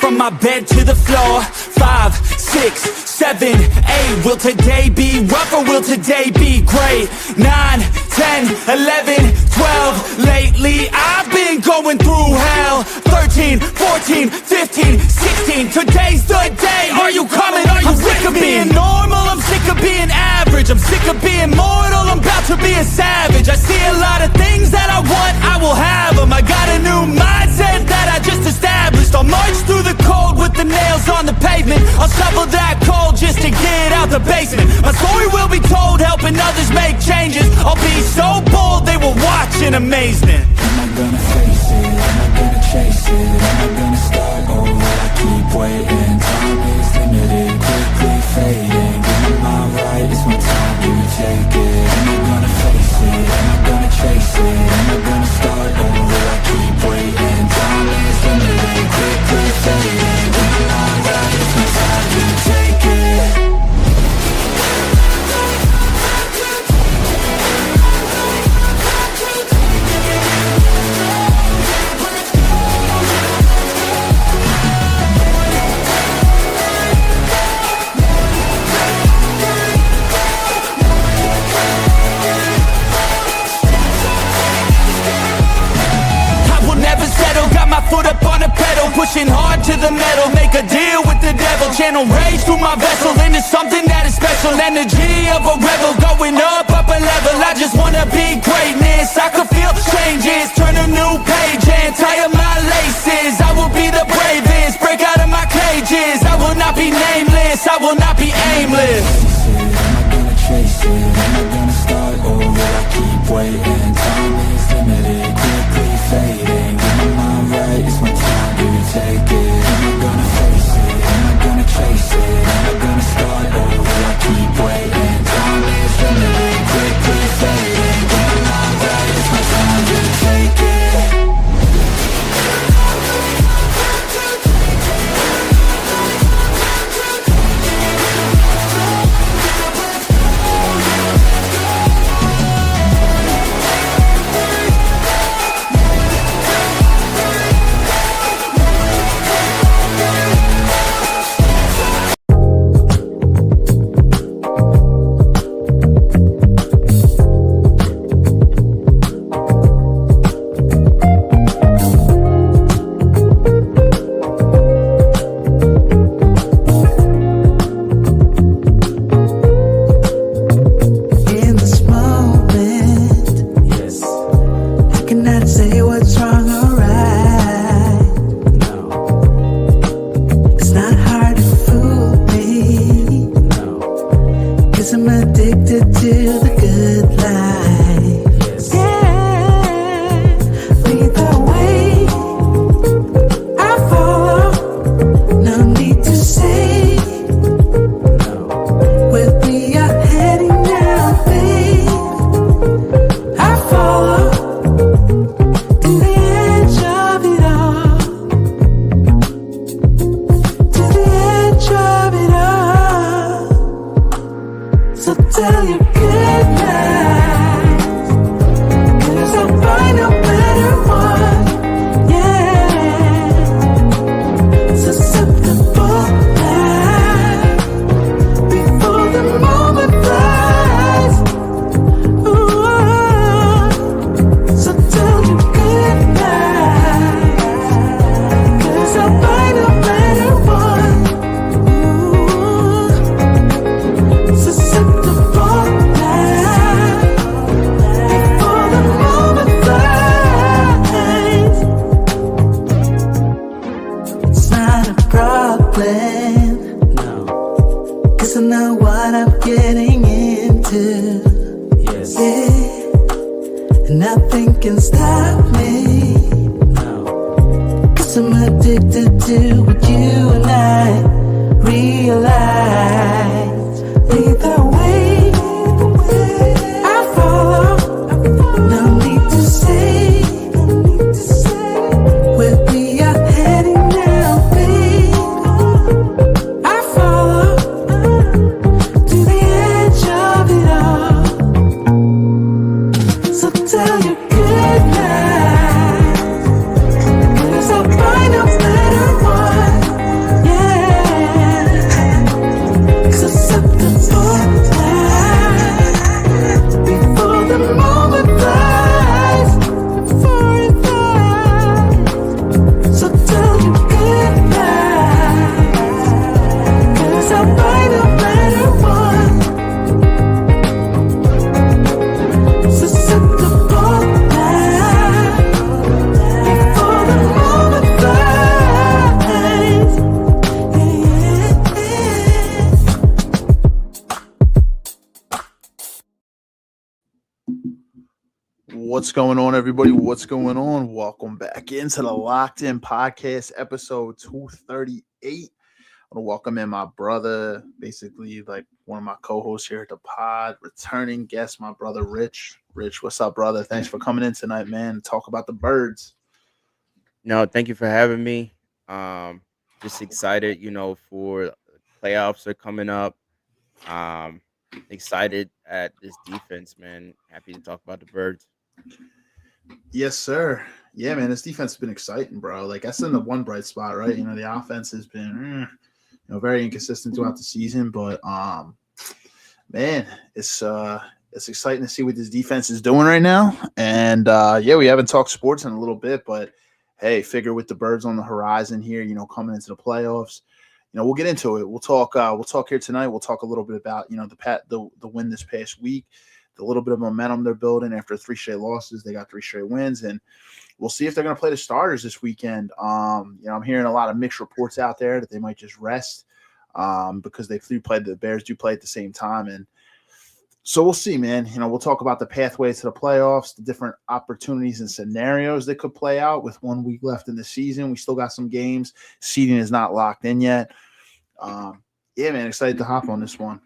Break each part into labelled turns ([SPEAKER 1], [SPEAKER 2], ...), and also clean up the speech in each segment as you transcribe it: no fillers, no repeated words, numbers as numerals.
[SPEAKER 1] from my bed to the floor. 5, 6, 7, 8. Will today be rough or will today be great? 9, 10, 11, 12. Lately I've been going through hell. 13, 14, 15, 16. Today's the day. Are you coming? Are you sick of being normal? I'm sick of being average. I'm sick of being mortal. I'm about to be a savage. I see a lot of things that I want, I will have them. I got a new mindset that I just established. I'll march through the cold with the nails on the pavement. I'll shovel that coal just to get out the basement. My story will be told, helping others make changes. I'll be so bold, they will watch in amazement.
[SPEAKER 2] Am I gonna face it? Am I gonna chase it? Am I gonna start over? I keep waiting. Time is limited, quickly fading. Get my mind right, it's my time to take it. Am I gonna face it? Am I gonna chase it? Am I gonna start over? I keep waiting. Time is limited, quickly fading. Get my mind right, it's my time to take it.
[SPEAKER 1] Foot up on the pedal, pushing hard to the metal. Make a deal with the devil. Channel rage through my vessel into something that is special. Energy of a rebel, going up a level. I just wanna be greatness. I could feel changes, turn a new page and tie up my laces. I will be the bravest, break out of my cages. I will not be nameless, I will not be aimless.
[SPEAKER 2] Am I gonna chase it? Am I gonna start over? I keep waiting. Time is limited, quickly fading. Get my mind right, it's my time to take it. Am I gonna face it? Am I gonna chase it? Am I gonna start over? I keep waiting. Time is limited, quickly fading. Get my mind right, it's my time to take it.
[SPEAKER 3] I'll find a better one. What's going on, everybody? What's going on? Welcome back into the Locked In Podcast, episode 238. I want to welcome in my brother, basically like one of my co-hosts here at the pod, returning guest, my brother Rich. Rich, what's up, brother? Thanks for coming in tonight, man. Talk about the birds.
[SPEAKER 4] No, thank you for having me. Just excited, for playoffs are coming up. Um, Excited at this defense, man. Happy to talk about the birds.
[SPEAKER 3] Yes, sir. Yeah, man, this defense has been exciting, bro. Like that's in the one bright spot, right? The offense has been, very inconsistent throughout the season, but man, it's exciting to see what this defense is doing right now. And yeah, we haven't talked sports in a little bit, but hey, figure with the birds on the horizon here, coming into the playoffs, we'll get into it. We'll talk here tonight. We'll talk a little bit about the win this past week, the little bit of momentum they're building after 3 straight losses. They got 3 straight wins, and we'll see if they're going to play the starters this weekend. I'm hearing a lot of mixed reports out there that they might just rest because the Bears do play at the same time, and so we'll see, man. We'll talk about the pathway to the playoffs, the different opportunities and scenarios that could play out with 1 week left in the season. We still got some games. Seeding is not locked in yet. Yeah, man, excited to hop on this one.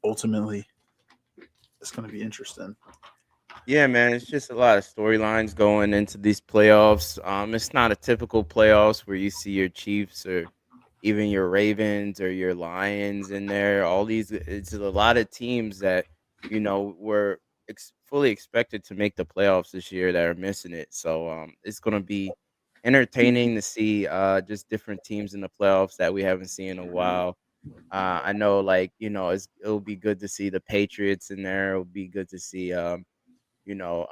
[SPEAKER 3] Ultimately, it's going to be interesting.
[SPEAKER 4] Yeah, man, it's just a lot of storylines going into these playoffs. It's not a typical playoffs where you see your Chiefs or even your Ravens or your Lions in there. It's a lot of teams that were fully expected to make the playoffs this year that are missing it. So it's gonna be entertaining to see just different teams in the playoffs that we haven't seen in a while. I know, it'll be good to see the Patriots in there. It'll be good to see you know,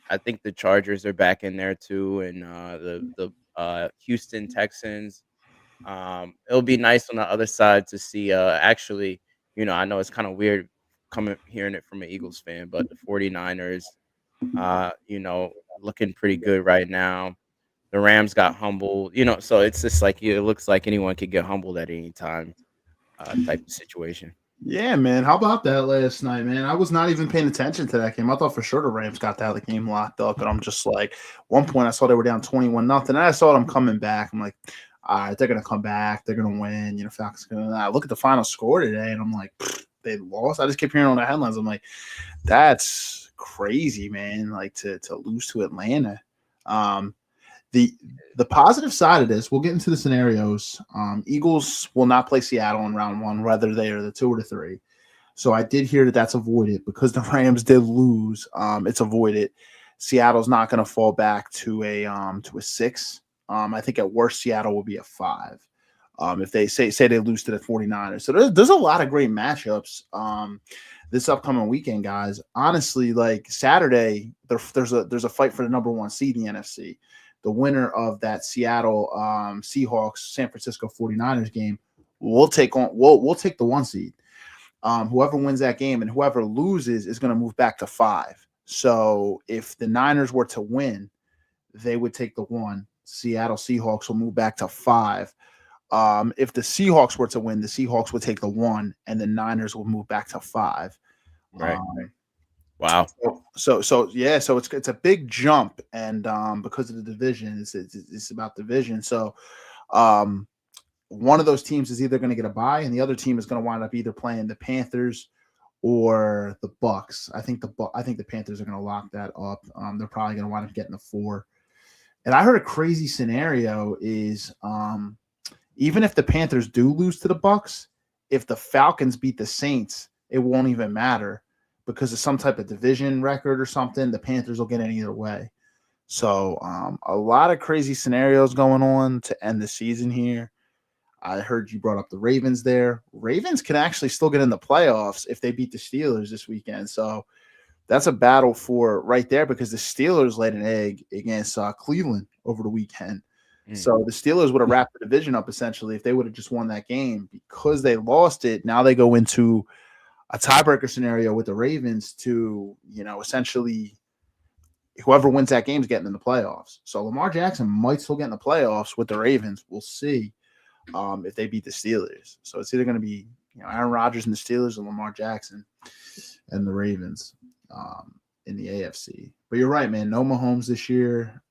[SPEAKER 4] I think the Chargers are back in there too, and the Houston Texans. It'll be nice on the other side to see. Actually, I know it's kind of weird coming hearing it from an Eagles fan, but the 49ers, looking pretty good right now. The Rams got humbled, so it's just like it looks like anyone could get humbled at any time, type of situation.
[SPEAKER 3] Yeah, man. How about that last night, man? I was not even paying attention to that game. I thought for sure the Rams got that game locked up, and I'm just like, one point I saw they were down 21-0, and I saw them coming back. I'm like, all right, they're gonna come back, they're gonna win. Falcons gonna. I look at the final score today, and I'm like, they lost. I just kept hearing on the headlines. I'm like, that's crazy, man. Like to lose to Atlanta. The positive side of this, we'll get into the scenarios. Eagles will not play Seattle in round 1, whether they are the 2 or the 3. So I did hear that that's avoided because the Rams did lose. It's avoided. Seattle's not going to fall back to a 6. I think at worst Seattle will be a 5. If they say they lose to the 49ers. So there's a lot of great matchups this upcoming weekend, guys. Honestly, like Saturday, there's a fight for the number 1 seed in the NFC. The winner of that Seattle Seahawks San Francisco 49ers game will take the 1 seed. Whoever wins that game and whoever loses is going to move back to 5. So if the Niners were to win, they would take the 1. Seattle Seahawks will move back to 5. If the Seahawks were to win, the Seahawks would take the 1, and the Niners will move back to 5.
[SPEAKER 4] Right. Wow.
[SPEAKER 3] So yeah, so it's a big jump, and because of the division, it's about division. So one of those teams is either going to get a bye, and the other team is going to wind up either playing the Panthers or the Bucks. I think the Panthers are going to lock that up. They're probably going to wind up getting the 4. And I heard a crazy scenario is even if the Panthers do lose to the Bucks, if the Falcons beat the Saints, it won't even matter. Because of some type of division record or something, the Panthers will get in either way. So a lot of crazy scenarios going on to end the season here. I heard you brought up the Ravens there. Ravens can actually still get in the playoffs if they beat the Steelers this weekend. So that's a battle for right there because the Steelers laid an egg against Cleveland over the weekend. So the Steelers would have wrapped the division up essentially if they would have just won that game. Because they lost it, now they go into a tiebreaker scenario with the Ravens to, essentially whoever wins that game is getting in the playoffs. So Lamar Jackson might still get in the playoffs with the Ravens. We'll see if they beat the Steelers. So it's either going to be, Aaron Rodgers and the Steelers and Lamar Jackson and the Ravens. in the AFC. But you're right, man. No Mahomes this year.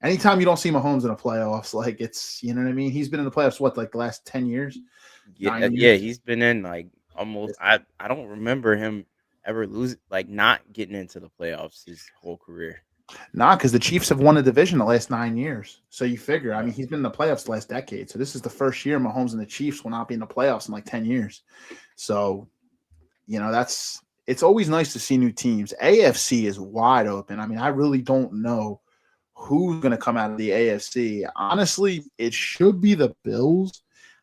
[SPEAKER 3] Anytime you don't see Mahomes in the playoffs, like it's, you know what I mean? He's been in the playoffs, what, like the last 10 years?
[SPEAKER 4] Yeah,
[SPEAKER 3] 9
[SPEAKER 4] yeah,
[SPEAKER 3] years?
[SPEAKER 4] he's been in like almost. I don't remember him ever losing, like not getting into the playoffs his whole career.
[SPEAKER 3] Nah, because the Chiefs have won the division the last 9 years. So you figure, I mean, he's been in the playoffs the last decade. So this is the first year Mahomes and the Chiefs will not be in the playoffs in like 10 years. So, you know, it's always nice to see new teams. AFC is wide open. I mean, I really don't know who's going to come out of the AFC. Honestly, it should be the Bills.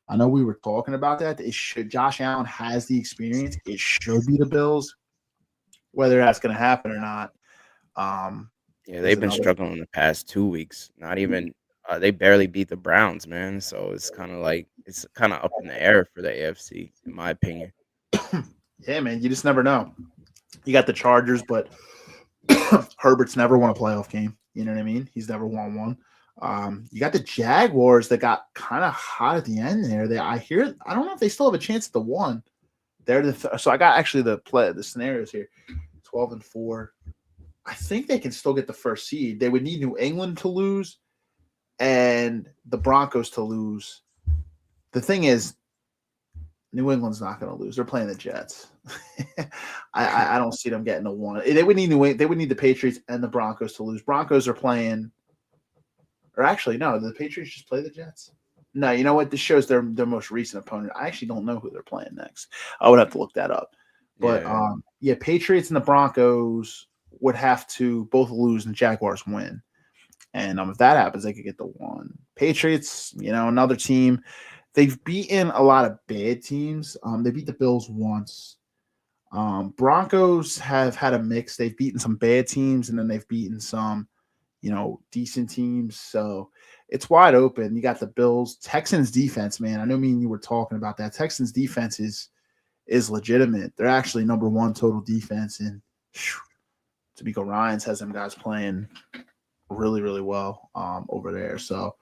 [SPEAKER 3] I know we were talking about that. Josh Allen has the experience. It should be the Bills. Whether that's going to happen or not.
[SPEAKER 4] Yeah, they've been struggling the past 2 weeks. Not even they barely beat the Browns, man. So it's kind of up in the air for the AFC, in my opinion.
[SPEAKER 3] Yeah, man, you just never know. You got the Chargers, but Herbert's never won a playoff game. You know what I mean? He's never won one. You got the Jaguars that got kind of hot at the end there. I don't know if they still have a chance at the one. So I got actually the scenarios here. 12-4. I think they can still get the first seed. They would need New England to lose and the Broncos to lose. The thing is, New England's not going to lose. They're playing the Jets. I don't see them getting a one. They would need the Patriots and the Broncos to lose. Broncos are playing, or actually, no, the Patriots just play the Jets. No, you know what? This shows their most recent opponent. I actually don't know who they're playing next. I would have to look that up. But Patriots and the Broncos would have to both lose and the Jaguars win. And if that happens, they could get the one. Patriots, another team. They've beaten a lot of bad teams. They beat the Bills once. Broncos have had a mix. They've beaten some bad teams, and then they've beaten some, decent teams. So it's wide open. You got the Bills. Texans defense, man. I know me and you were talking about that. Texans defense is legitimate. They're actually number one total defense. And D'Amico Ryans has them guys playing really, really well over there. So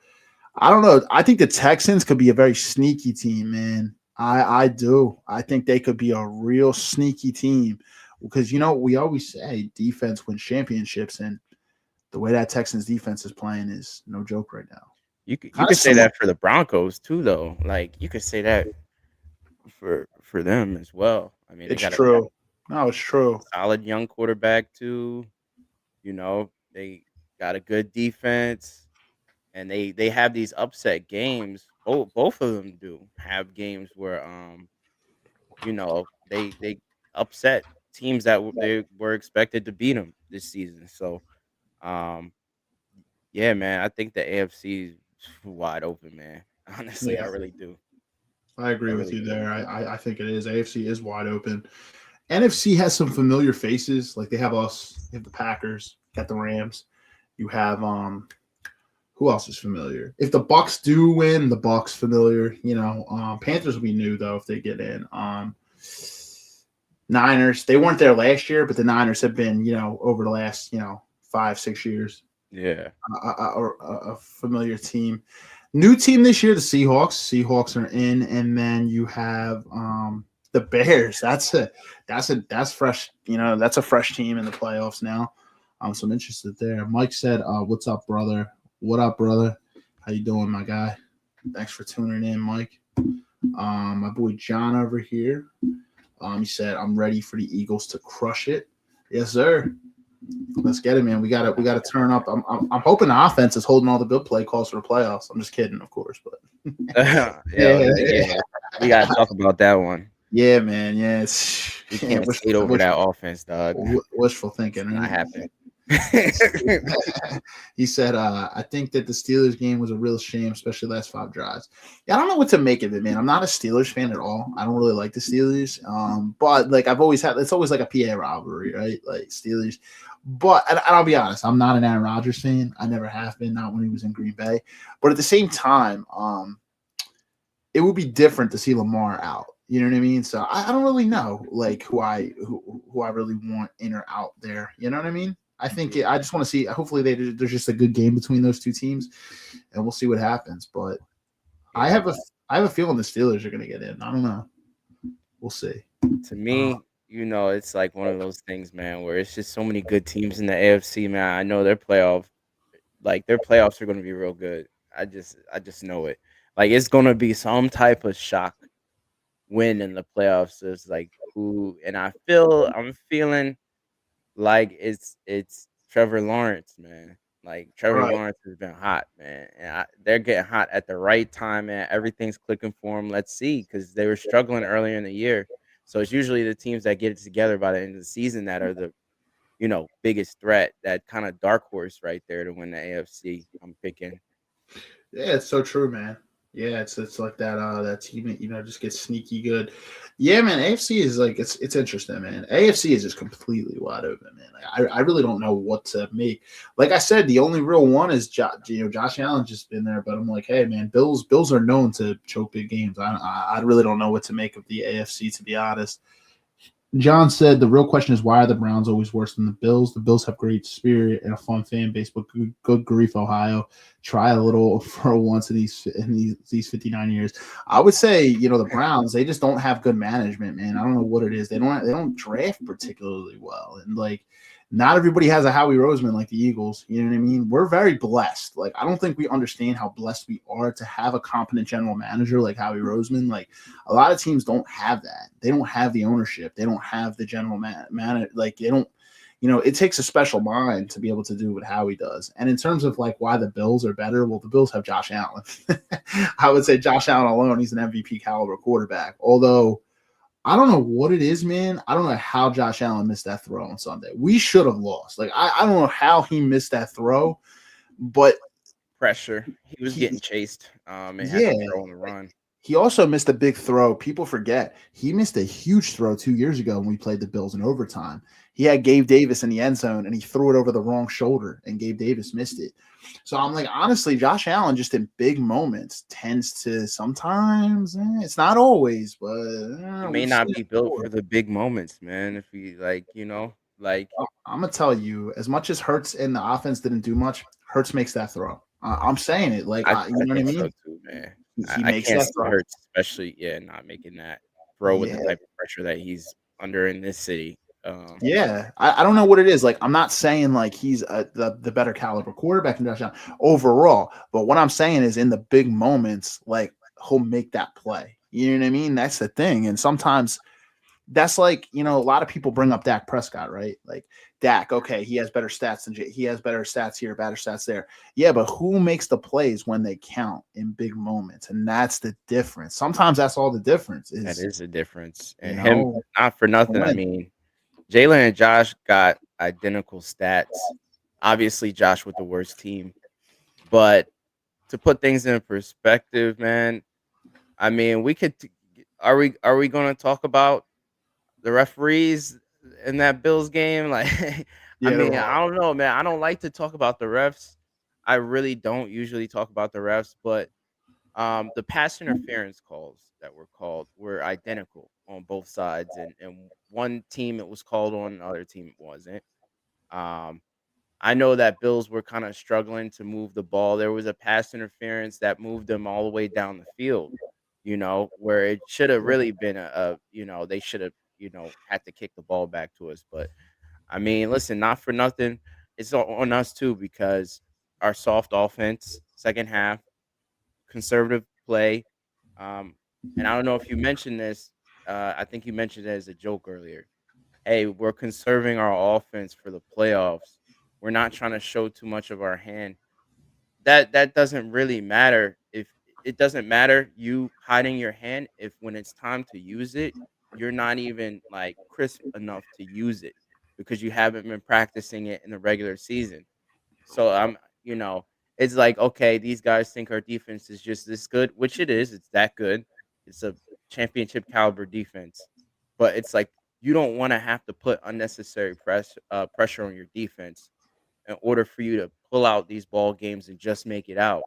[SPEAKER 3] I don't know. I think the Texans could be a very sneaky team, man. I do. I think they could be a real sneaky team because, we always say defense wins championships, and the way that Texans defense is playing is no joke right now.
[SPEAKER 4] You could say that for the Broncos too, though. Like you could say that for them as well. I mean,
[SPEAKER 3] it's true. No, it's true.
[SPEAKER 4] Solid young quarterback too. They got a good defense. And they have these upset games. Both of them do have games where they upset teams that they were expected to beat them this season. So yeah, man, I think the AFC is wide open, man. Honestly, I really do.
[SPEAKER 3] I agree with you there. I think it is. AFC is wide open. NFC has some familiar faces. Like they have us. They have the Packers. Got the Rams. You have who else is familiar? If the Bucks do win, the Bucks familiar. Panthers will be new though if they get in. Niners, they weren't there last year, but the Niners have been, over the last, 5-6 years.
[SPEAKER 4] Yeah,
[SPEAKER 3] a familiar team. New team this year, the Seahawks. Seahawks are in, and then you have the Bears. That's fresh. That's a fresh team in the playoffs now. So I'm interested there. Mike said, "What's up, brother? What up, brother? How you doing, my guy? Thanks for tuning in, Mike." My boy John over here. He said, "I'm ready for the Eagles to crush it." Yes, sir. Let's get it, man. We got to turn up. I'm hoping the offense is holding all the good play calls for the playoffs. I'm just kidding, of course, but
[SPEAKER 4] yeah. We got to talk about that one.
[SPEAKER 3] Yeah, man. Yeah,
[SPEAKER 4] you can't skate over that offense, dog.
[SPEAKER 3] Wishful thinking. Right?
[SPEAKER 4] Not happening.
[SPEAKER 3] He said, I think that the Steelers game was a real shame, especially last 5 drives. Yeah, I don't know what to make of it, man. I'm not a Steelers fan at all. I don't really like the Steelers. But like I've always had, it's always like a PA rivalry, right? Like Steelers. But and I'll be honest, I'm not an Aaron Rodgers fan. I never have been, not when he was in Green Bay. But at the same time, it would be different to see Lamar out. You know what I mean? So I don't really know like who I really want in or out there. You know what I mean? I think I just want to see. Hopefully, there's just a good game between those two teams, and we'll see what happens. But I have a feeling the Steelers are going to get in. I don't know. We'll see.
[SPEAKER 4] To me, it's like one of those things, man, where it's just so many good teams in the AFC, man. I know their playoffs are going to be real good. I just know it. Like it's going to be some type of shock win in the playoffs. It's like who, and I'm feeling like it's Trevor Lawrence, man. Like Trevor
[SPEAKER 3] Right.
[SPEAKER 4] Lawrence has been hot, man, and they're getting hot at the right time, man. Everything's clicking for them. Let's see, because they were struggling earlier in the year. So it's usually the teams that get it together by the end of the season that are the biggest threat. That kind of dark horse right there to win the AFC. I'm picking.
[SPEAKER 3] Yeah, it's so true, man. Yeah, it's like that that team, just gets sneaky good. Yeah, man. AFC is like it's interesting, man. AFC is just completely wide open, man. Like, I really don't know what to make. Like I said, the only real one is Josh Allen's just been there, but I'm like, hey, man, Bills are known to choke big games. I really don't know what to make of the AFC, to be honest. John said the real question is, why are the Browns always worse than the Bills? The Bills have great spirit and a fun fan base, but good grief, Ohio. Try a little for once in these 59 years. I would say, the Browns, they just don't have good management, man. I don't know what it is. They don't draft particularly well. And like not everybody has a Howie Roseman like the Eagles. You know what I mean? We're very blessed. Like, I don't think we understand how blessed we are to have a competent general manager like Howie Roseman. Like, a lot of teams don't have that. They don't have the ownership. They don't have the general manager. Like, they don't, it takes a special mind to be able to do what Howie does. And in terms of like why the Bills are better, well, the Bills have Josh Allen. I would say Josh Allen alone, he's an MVP caliber quarterback. Although, I don't know what it is, man. I don't know how Josh Allen missed that throw on Sunday. We should have lost. Like, I don't know how he missed that throw, but
[SPEAKER 4] Pressure. He was getting chased. And had
[SPEAKER 3] yeah,
[SPEAKER 4] to throw on the run.
[SPEAKER 3] he also missed a big throw. People forget he missed a huge throw 2 years ago when we played the Bills in overtime. He had Gabe Davis in the end zone, and he threw it over the wrong shoulder, and Gabe Davis missed it. So I'm like, honestly, Josh Allen just in big moments tends to sometimes, it's not always, but
[SPEAKER 4] He may not be built for the big moments, man. If we
[SPEAKER 3] I'm gonna tell you, as much as Hurts in the offense didn't do much, Hurts makes that throw. I'm saying it, like
[SPEAKER 4] I
[SPEAKER 3] you know what I
[SPEAKER 4] think
[SPEAKER 3] mean.
[SPEAKER 4] so too, man.
[SPEAKER 3] He
[SPEAKER 4] I
[SPEAKER 3] makes
[SPEAKER 4] can't
[SPEAKER 3] that
[SPEAKER 4] see
[SPEAKER 3] throw.
[SPEAKER 4] Hurts, especially not making that throw with the
[SPEAKER 3] Yeah.
[SPEAKER 4] type of pressure that he's under in this city.
[SPEAKER 3] Yeah, I don't know what it is. Like, I'm not saying like he's the better caliber quarterback than Josh Allen overall, but what I'm saying is in the big moments, like he'll make that play. You know what I mean? That's the thing. And sometimes that's like, a lot of people bring up Dak Prescott, right? Like Dak, okay, he has better stats than he has better stats here, better stats there. Yeah, but who makes the plays when they count in big moments? And that's the difference. Sometimes that's all the difference is.
[SPEAKER 4] That is the difference. And
[SPEAKER 3] You
[SPEAKER 4] him,
[SPEAKER 3] know,
[SPEAKER 4] not for nothing. I mean, Jalen and Josh got identical stats. Obviously, Josh with the worst team. But to put things in perspective, man, I mean, are we going to talk about the referees in that Bills game? Like, I
[SPEAKER 3] Yeah,
[SPEAKER 4] mean,
[SPEAKER 3] they're
[SPEAKER 4] I
[SPEAKER 3] all.
[SPEAKER 4] don't know, man. I don't like to talk about the refs. I really don't usually talk about the refs, but the pass interference calls that were called were identical on both sides, and one team it was called on, another team it wasn't. Um, I know that Bills were kind of struggling to move the ball. There was a pass interference that moved them all the way down the field, where it should have really been they should have, had to kick the ball back to us. But I mean, listen, not for nothing. It's on us too, because our soft offense, second half, conservative play. Um, and I don't know if you mentioned this. I think you mentioned it as a joke earlier. Hey, we're conserving our offense for the playoffs. We're not trying to show too much of our hand. That doesn't really matter. If it doesn't matter you hiding your hand, if when it's time to use it, you're not even like crisp enough to use it because you haven't been practicing it in the regular season. So it's like, okay, these guys think our defense is just this good, which it is. It's that good. It's a championship caliber defense. But it's like you don't want to have to put unnecessary pressure on your defense in order for you to pull out these ball games and just make it out.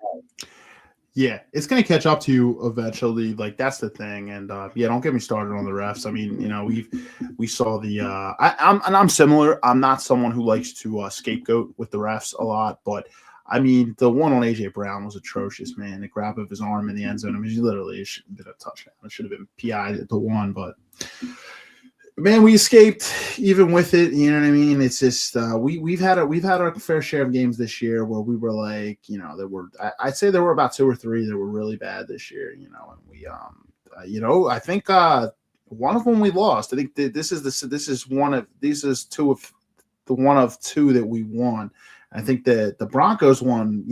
[SPEAKER 3] Yeah, it's going to catch up to you eventually. Like, that's the thing. And yeah, don't get me started on the refs. I mean, we saw the I'm similar. I'm not someone who likes to scapegoat with the refs a lot, but I mean, the one on AJ Brown was atrocious, man. The grab of his arm in the end zone. I mean, it should have been a touchdown. It should have been PI at the one, but Man, we escaped even with it. You know what I mean? It's just we've had our fair share of games this year where we were like, I'd say there were about 2 or 3 that were really bad this year. And we I think one of them we lost. I think this is two of the one of 2 that we won. I think the Broncos won.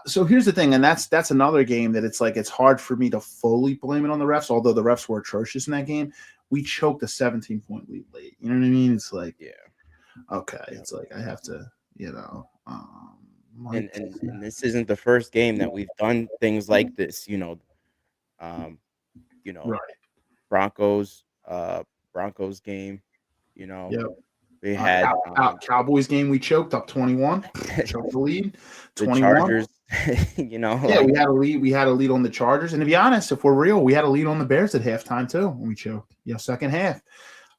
[SPEAKER 3] So here's the thing, and that's another game that it's hard for me to fully blame it on the refs, although the refs were atrocious in that game. We choked a 17-point lead late. You know what I mean? It's like, yeah, okay. It's like I have to,
[SPEAKER 4] and this isn't the first game that we've done things like this.
[SPEAKER 3] Right.
[SPEAKER 4] Broncos game.
[SPEAKER 3] Yep.
[SPEAKER 4] We had
[SPEAKER 3] Cowboys game. We choked up 21. Choked the lead. 21.
[SPEAKER 4] The Chargers.
[SPEAKER 3] Yeah, we had a lead. We had a lead on the Chargers, and to be honest, if we're real, we had a lead on the Bears at halftime too when we choked. Second half.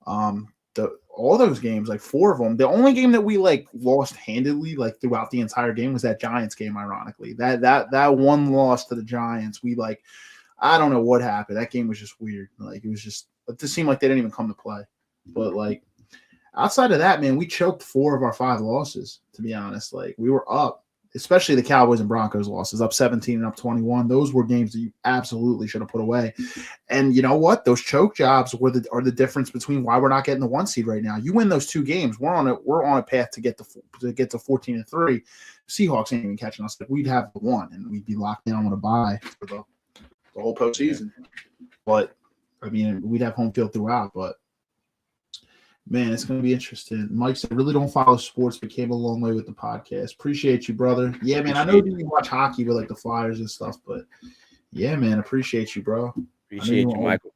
[SPEAKER 3] All those games, like 4 of them. The only game that we lost handedly throughout the entire game was that Giants game. Ironically, that one loss to the Giants, I don't know what happened. That game was just weird. It just seemed like they didn't even come to play. But outside of that, man, we choked 4 of our 5 losses, to be honest. We were up, especially the Cowboys and Broncos losses, up 17 and up 21. Those were games that you absolutely should have put away. And you know what? Those choke jobs are the difference between why we're not getting the 1 seed right now. You win those 2 games, we're on a path to get to 14-3. Seahawks ain't even catching us. We'd have the 1, and we'd be locked down on a bye for the whole postseason. But I mean, we'd have home field throughout, but man, it's going to be interesting. Mike said, really don't follow sports, but came a long way with the podcast. Appreciate you, brother. Yeah, man, I know you watch hockey with the Flyers and stuff, but yeah, man, appreciate you, bro.
[SPEAKER 4] Appreciate you, Michael.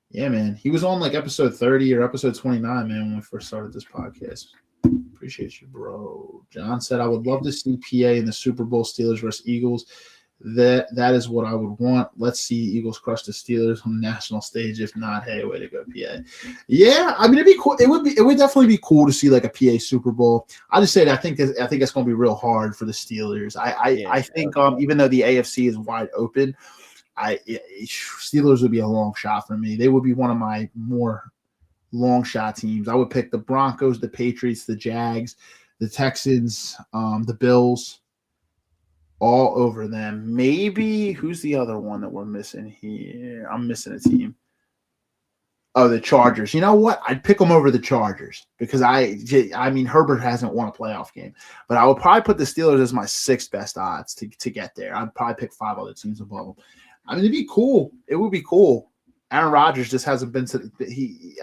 [SPEAKER 3] Yeah, man. He was on episode 30 or episode 29, man, when we first started this podcast. Appreciate you, bro. John said, I would love to see PA in the Super Bowl, Steelers versus Eagles. That is what I would want. Let's see Eagles crush the Steelers on the national stage. If not, hey, way to go, PA. Yeah, I mean, it'd be cool. It would definitely be cool to see a PA Super Bowl. I just say that I think it's going to be real hard for the Steelers. I think even though the AFC is wide open, Steelers would be a long shot for me. They would be one of my more long shot teams. I would pick the Broncos, the Patriots, the Jags, the Texans, the Bills. All over them. Maybe who's the other one that we're missing here? I'm missing a team. Oh, the Chargers. You know what? I'd pick them over the Chargers because I mean Herbert hasn't won a playoff game, but I would probably put the Steelers as my 6th best odds to get there. I'd probably pick 5 other teams above them. I mean, it'd be cool. It would be cool. Aaron Rodgers just hasn't been to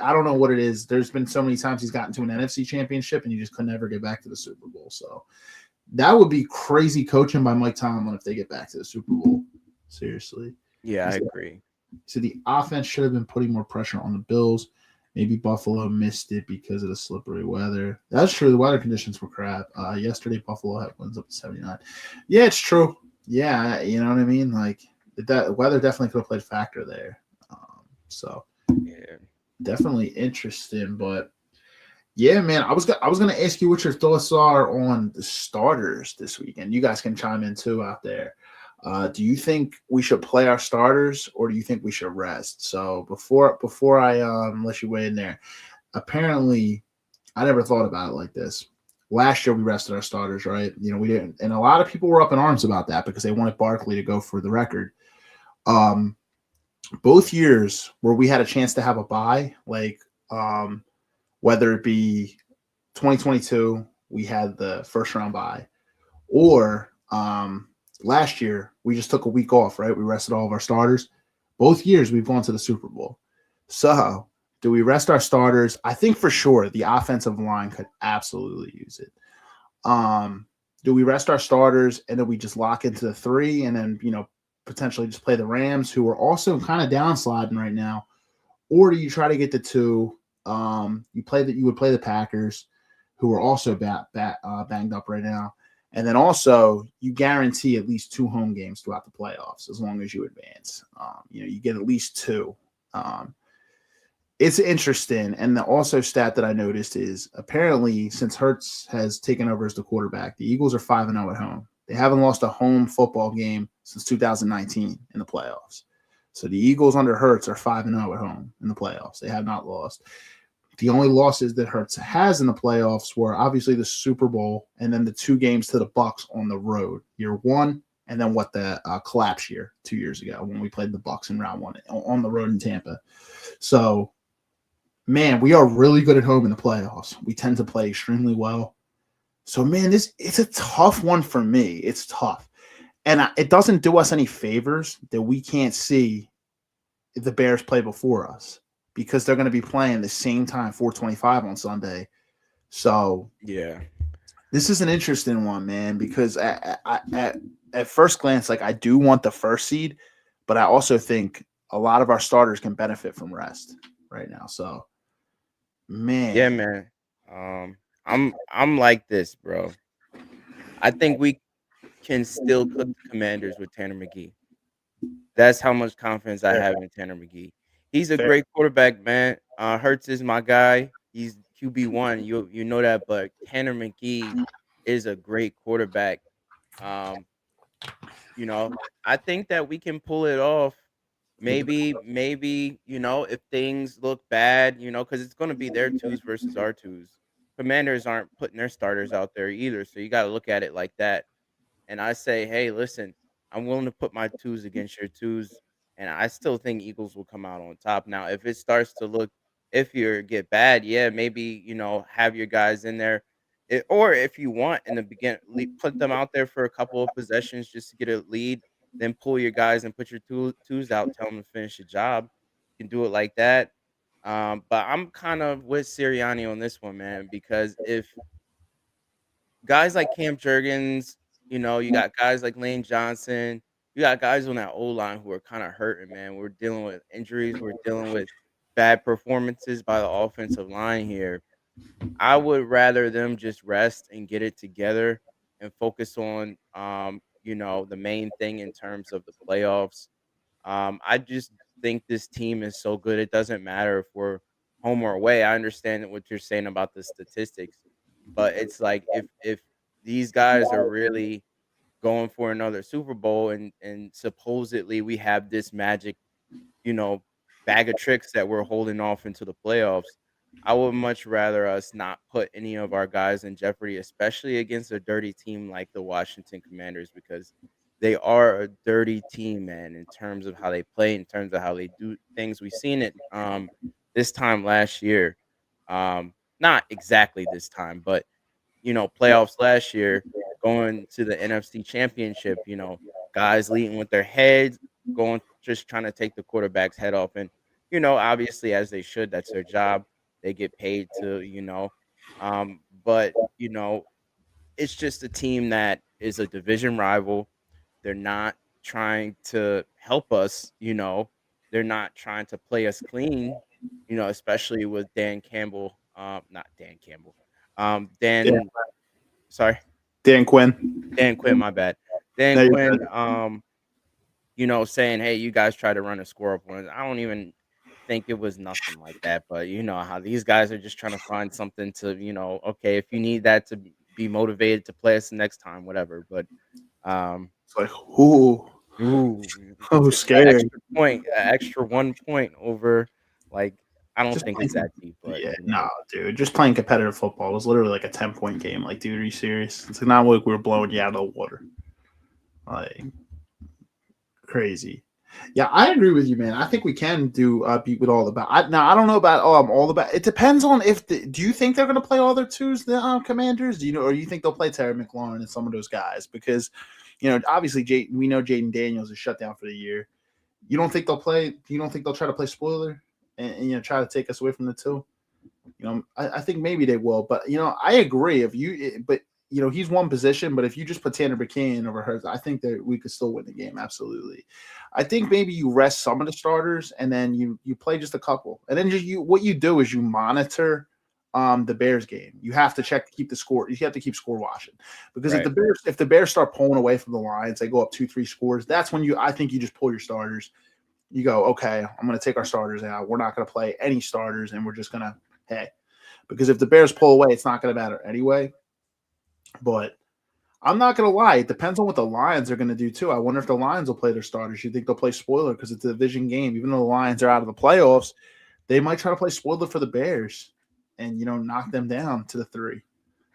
[SPEAKER 3] I don't know what it is. There's been so many times he's gotten to an NFC championship and you just could never get back to the Super Bowl. So that would be crazy coaching by Mike Tomlin if they get back to the Super Bowl. Seriously.
[SPEAKER 4] Yeah, I agree.
[SPEAKER 3] So the offense should have been putting more pressure on the Bills. Maybe Buffalo missed it because of the slippery weather. That's true. The weather conditions were crap. Yesterday, Buffalo had wins up to 79. Yeah, it's true. Yeah, you know what I mean? That weather definitely could have played a factor there. So yeah, definitely interesting, but yeah, man, I was gonna ask you what your thoughts are on the starters this weekend. You guys can chime in too out there. Do you think we should play our starters or do you think we should rest? So before I let you weigh in there, apparently I never thought about it like this. Last year we rested our starters, right? We didn't, and a lot of people were up in arms about that because they wanted Barkley to go for the record. Both years where we had a chance to have a bye, whether it be 2022, we had the first round bye, or last year we just took a week off, right? We rested all of our starters. Both years we've gone to the Super Bowl. So do we rest our starters? I think for sure the offensive line could absolutely use it. Do we rest our starters and then we just lock into the 3 and then, potentially just play the Rams, who are also kind of downsliding right now? Or do you try to get the 2? You would play the Packers, who are also banged up right now, and then also you guarantee at least 2 home games throughout the playoffs as long as you advance. You get at least 2. It's interesting, and the also stat that I noticed is apparently since Hurts has taken over as the quarterback, the Eagles are 5-0 at home. They haven't lost a home football game since 2019 in the playoffs. So the Eagles under Hurts are 5-0 at home in the playoffs. They have not lost. The only losses that Hurts has in the playoffs were obviously the Super Bowl and then the 2 games to the Bucs on the road, year 1, and then the collapse year 2 years ago when we played the Bucs in round 1 on the road in Tampa. So, man, we are really good at home in the playoffs. We tend to play extremely well. So, man, it's a tough one for me. It's tough. And it doesn't do us any favors that we can't see the Bears play before us because they're going to be playing the same time, 4:25 on Sunday. So,
[SPEAKER 4] yeah,
[SPEAKER 3] this is an interesting one, man, because at first glance, like I do want the first seed, but I also think a lot of our starters can benefit from rest right now. So, man.
[SPEAKER 4] yeah, man. I'm like this, bro. I think we can still cook the Commanders with Tanner McGee. That's how much confidence I
[SPEAKER 3] Fair.
[SPEAKER 4] have in Tanner McGee. He's a
[SPEAKER 3] Fair.
[SPEAKER 4] great quarterback, man. Hurts is my guy. He's QB1. You know that, but Tanner McGee is a great quarterback. Um, you know, I think that we can pull it off. Maybe, if things look bad, because it's going to be their twos versus our twos. Commanders aren't putting their starters out there either, so you got to look at it like that. And I say, hey, listen, I'm willing to put my twos against your twos, and I still think Eagles will come out on top. Now, if it starts to look iffier, get bad, yeah, maybe have your guys in there, or if you want in the beginning, put them out there for a couple of possessions just to get a lead, then pull your guys and put your twos out, tell them to finish the job. You can do it like that. But I'm kind of with Sirianni on this one, man, because if guys like Cam Jurgens, you got guys like Lane Johnson. You got guys on that O-line who are kind of hurting, man. We're dealing with injuries. We're dealing with bad performances by the offensive line here. I would rather them just rest and get it together and focus on, the main thing in terms of the playoffs. I just think this team is so good. It doesn't matter if we're home or away. I understand what you're saying about the statistics, but it's like if these guys are really going for another Super Bowl and supposedly we have this magic, you know, bag of tricks that we're holding off into the playoffs. I would much rather us not put any of our guys in jeopardy, especially against a dirty team like the Washington Commanders, because they are a dirty team, man, in terms of how they play, in terms of how they do things. We've seen it this time last year. Not exactly this time, but playoffs last year, going to the NFC Championship, guys leading with their heads, going just trying to take the quarterback's head off. And, obviously, as they should, that's their job. They get paid to, but, it's just a team that is a division rival. They're not trying to help us, they're not trying to play us clean, especially with Dan Campbell, not Dan Campbell,
[SPEAKER 3] Yeah.
[SPEAKER 4] Dan, sorry,
[SPEAKER 3] Dan Quinn.
[SPEAKER 4] Dan Quinn, my bad.
[SPEAKER 3] No,
[SPEAKER 4] Dan
[SPEAKER 3] you're
[SPEAKER 4] Quinn,
[SPEAKER 3] good.
[SPEAKER 4] saying, hey, you guys try to run a score up on us. I don't even think it was nothing like that, but you know how these guys are just trying to find something to, okay, if you need that to be motivated to play us next time, whatever. But
[SPEAKER 3] It's like, ooh,
[SPEAKER 4] ooh,
[SPEAKER 3] oh,
[SPEAKER 4] just that
[SPEAKER 3] scary.
[SPEAKER 4] extra point, extra 1 point over, like, I don't
[SPEAKER 3] Just
[SPEAKER 4] think
[SPEAKER 3] playing,
[SPEAKER 4] it's that deep, but
[SPEAKER 3] yeah, no, dude. Just playing competitive football was literally like a 10-point game. Like, dude, are you serious? It's not like we were blowing you out of the water. Like, crazy. Yeah, I agree with you, man. I think we can do beat with all the back. Now I don't know about all the back. It depends on if do you think they're going to play all their twos, the Commanders? Do you know, or do you think they'll play Terry McLaurin and some of those guys? Because obviously we know Jaden Daniels is shut down for the year. You don't think they'll play? You don't think they'll try to play spoiler and try to take us away from the two? I think maybe they will, but I agree. But he's one position, but if you just put Tanner McKee over Hurts, I think that we could still win the game. Absolutely. I think maybe you rest some of the starters and then you play just a couple, and then what you do is you monitor the Bears game. You have to check to keep the score. You have to keep score watching, because
[SPEAKER 4] right.
[SPEAKER 3] if the Bears start pulling away from the Lions, they go up 2-3 scores. That's when I think you just pull your starters. You go, okay, I'm going to take our starters out. We're not going to play any starters, and we're just going to because if the Bears pull away, it's not going to matter anyway. But I'm not gonna lie. It depends on what the Lions are gonna do too. I wonder if the Lions will play their starters. You think they'll play spoiler because it's a division game? Even though the Lions are out of the playoffs, they might try to play spoiler for the Bears and knock them down to the 3.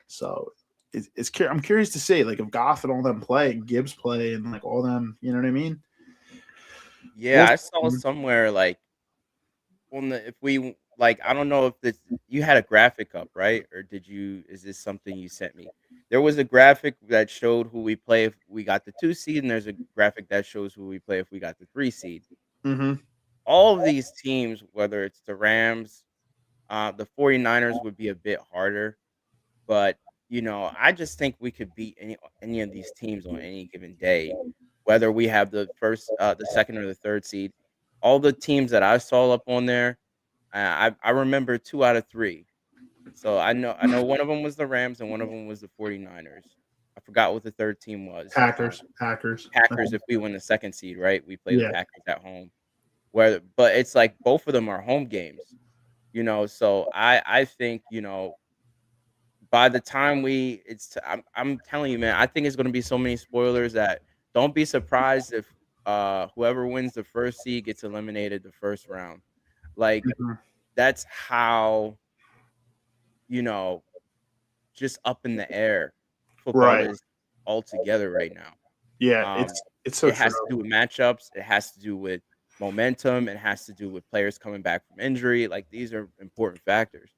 [SPEAKER 3] So I'm curious to see like if Goff and all them play and Gibbs play and like all them. You know what I mean?
[SPEAKER 4] Yeah,
[SPEAKER 3] We'll
[SPEAKER 4] I saw
[SPEAKER 3] see.
[SPEAKER 4] somewhere like on the if we like I don't know if this you had a graphic up, right? Or did you is this something you sent me? There was a graphic that showed who we play if we got the 2 seed, and there's a graphic that shows who we play if we got the 3 seed.
[SPEAKER 3] Mm-hmm.
[SPEAKER 4] All of these teams, whether it's the Rams, the 49ers would be a bit harder, but I just think we could beat any of these teams on any given day, whether we have the second, or the third seed. All the teams that I saw up on there, I remember 2 out of 3. So I know one of them was the Rams and one of them was the 49ers. I forgot what the third team was.
[SPEAKER 3] Packers.
[SPEAKER 4] Packers, if we win the second seed, right? We play the
[SPEAKER 3] Yeah,
[SPEAKER 4] Packers at home. But it's like both of them are home games, so I think, by the time I'm telling you, man, I think it's going to be so many spoilers that don't be surprised if whoever wins the first seed gets eliminated the first round. Like,
[SPEAKER 3] mhm.
[SPEAKER 4] that's how, you know just up in the air football
[SPEAKER 3] Right.
[SPEAKER 4] is altogether right now.
[SPEAKER 3] Yeah,
[SPEAKER 4] Um,
[SPEAKER 3] it's so
[SPEAKER 4] it
[SPEAKER 3] true.
[SPEAKER 4] has to do with matchups. It has to do with momentum. It has to do with players coming back from injury. Like, these are important factors.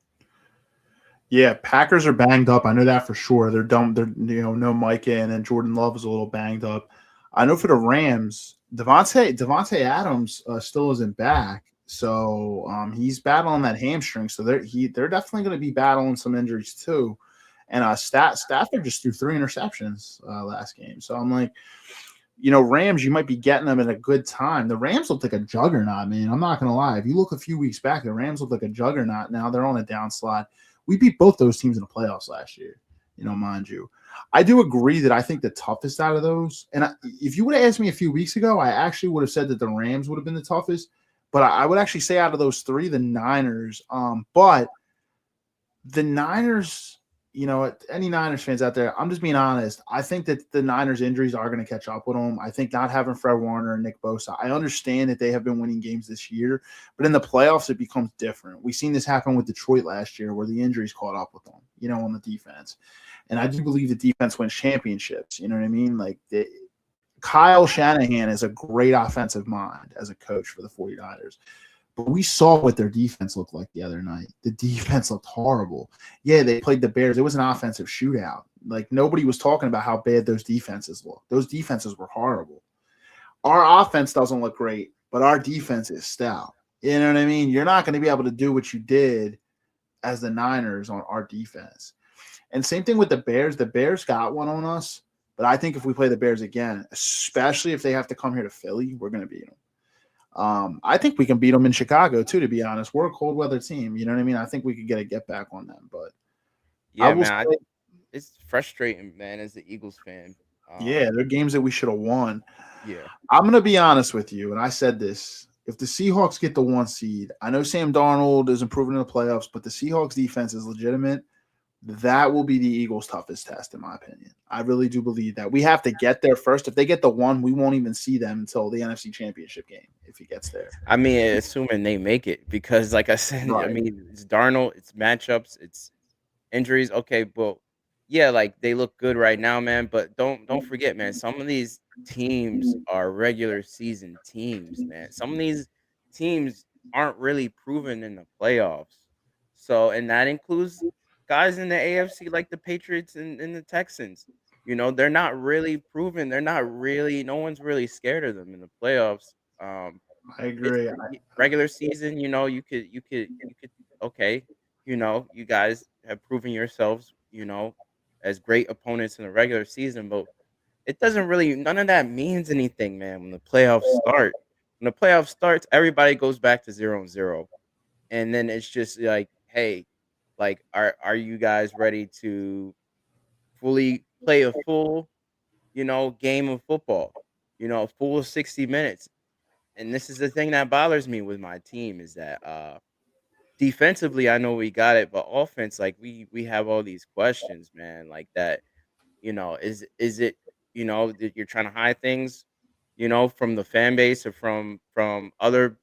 [SPEAKER 3] Yeah, Packers are banged up. I know that for sure. They're dumb. They're no Micah, and then Jordan Love is a little banged up. I know for the Rams, Devontae Adams still isn't back, so he's battling that hamstring. So they're definitely going to be battling some injuries too. And Stafford just threw 3 interceptions last game. So I'm like, Rams, you might be getting them at a good time. The Rams look like a juggernaut, man. I'm not gonna lie. If you look a few weeks back, the Rams look like a juggernaut. Now they're on a downslide. We beat both those teams in the playoffs last year, mind you. I do agree that I think the toughest out of those, and if you would have asked me a few weeks ago, I actually would have said that the Rams would have been the toughest. But I would actually say out of those 3, the Niners. But the Niners, any Niners fans out there, I'm just being honest. I think that the Niners injuries are going to catch up with them. I think not having Fred Warner and Nick Bosa, I understand that they have been winning games this year, but in the playoffs, it becomes different. We've seen this happen with Detroit last year where the injuries caught up with them, on the defense. And I do believe the defense wins championships. You know what I mean? Like, Kyle Shanahan is a great offensive mind as a coach for the 49ers. But we saw what their defense looked like the other night. The defense looked horrible. Yeah, they played the Bears. It was an offensive shootout. Like, nobody was talking about how bad those defenses look. Those defenses were horrible. Our offense doesn't look great, but our defense is stout. You know what I mean? You're not going to be able to do what you did as the Niners on our defense. And same thing with the Bears. The Bears got one on us, but I think if we play the Bears again, especially if they have to come here to Philly, we're going to beat them. I think we can beat them in Chicago too, to be honest. We're a cold weather team. You know what I mean? I think we could get back on them, but I
[SPEAKER 4] Yeah,
[SPEAKER 3] will
[SPEAKER 4] man,
[SPEAKER 3] say,
[SPEAKER 4] it's frustrating, man, as the Eagles fan.
[SPEAKER 3] yeah, they're games that we should have won.
[SPEAKER 4] Yeah.
[SPEAKER 3] I'm going to be honest with you, and I said this. If the Seahawks get the 1 seed, I know Sam Darnold is improving in the playoffs, but the Seahawks defense is legitimate. That will be the Eagles' toughest test, in my opinion. I really do believe that. We have to get there first. If they get the 1, we won't even see them until the NFC Championship game if he gets there.
[SPEAKER 4] I mean, assuming they make it, because like I said, I
[SPEAKER 3] Right.
[SPEAKER 4] mean, it's Darnold, it's matchups, it's injuries. Okay, but yeah, like, they look good right now, man. But don't forget, man, some of these teams are regular season teams, man. Some of these teams aren't really proven in the playoffs. So, and that includes guys in the AFC like the Patriots and the Texans. They're not really proven. They're not really. No one's really scared of them in the playoffs.
[SPEAKER 3] I
[SPEAKER 4] It's
[SPEAKER 3] agree.
[SPEAKER 4] regular season. You could. Okay, you guys have proven yourselves, as great opponents in the regular season, but it doesn't really, none of that means anything, man, when the playoffs start. When the playoffs starts, everybody goes back to 0-0. And then it's just like, hey, like, are you guys ready to fully play a full, game of football? A full 60 minutes. And this is the thing that bothers me with my team is that defensively, I know we got it, but offense, like, we have all these questions, man, like that. Is it that you're trying to hide things, from the fan base or from other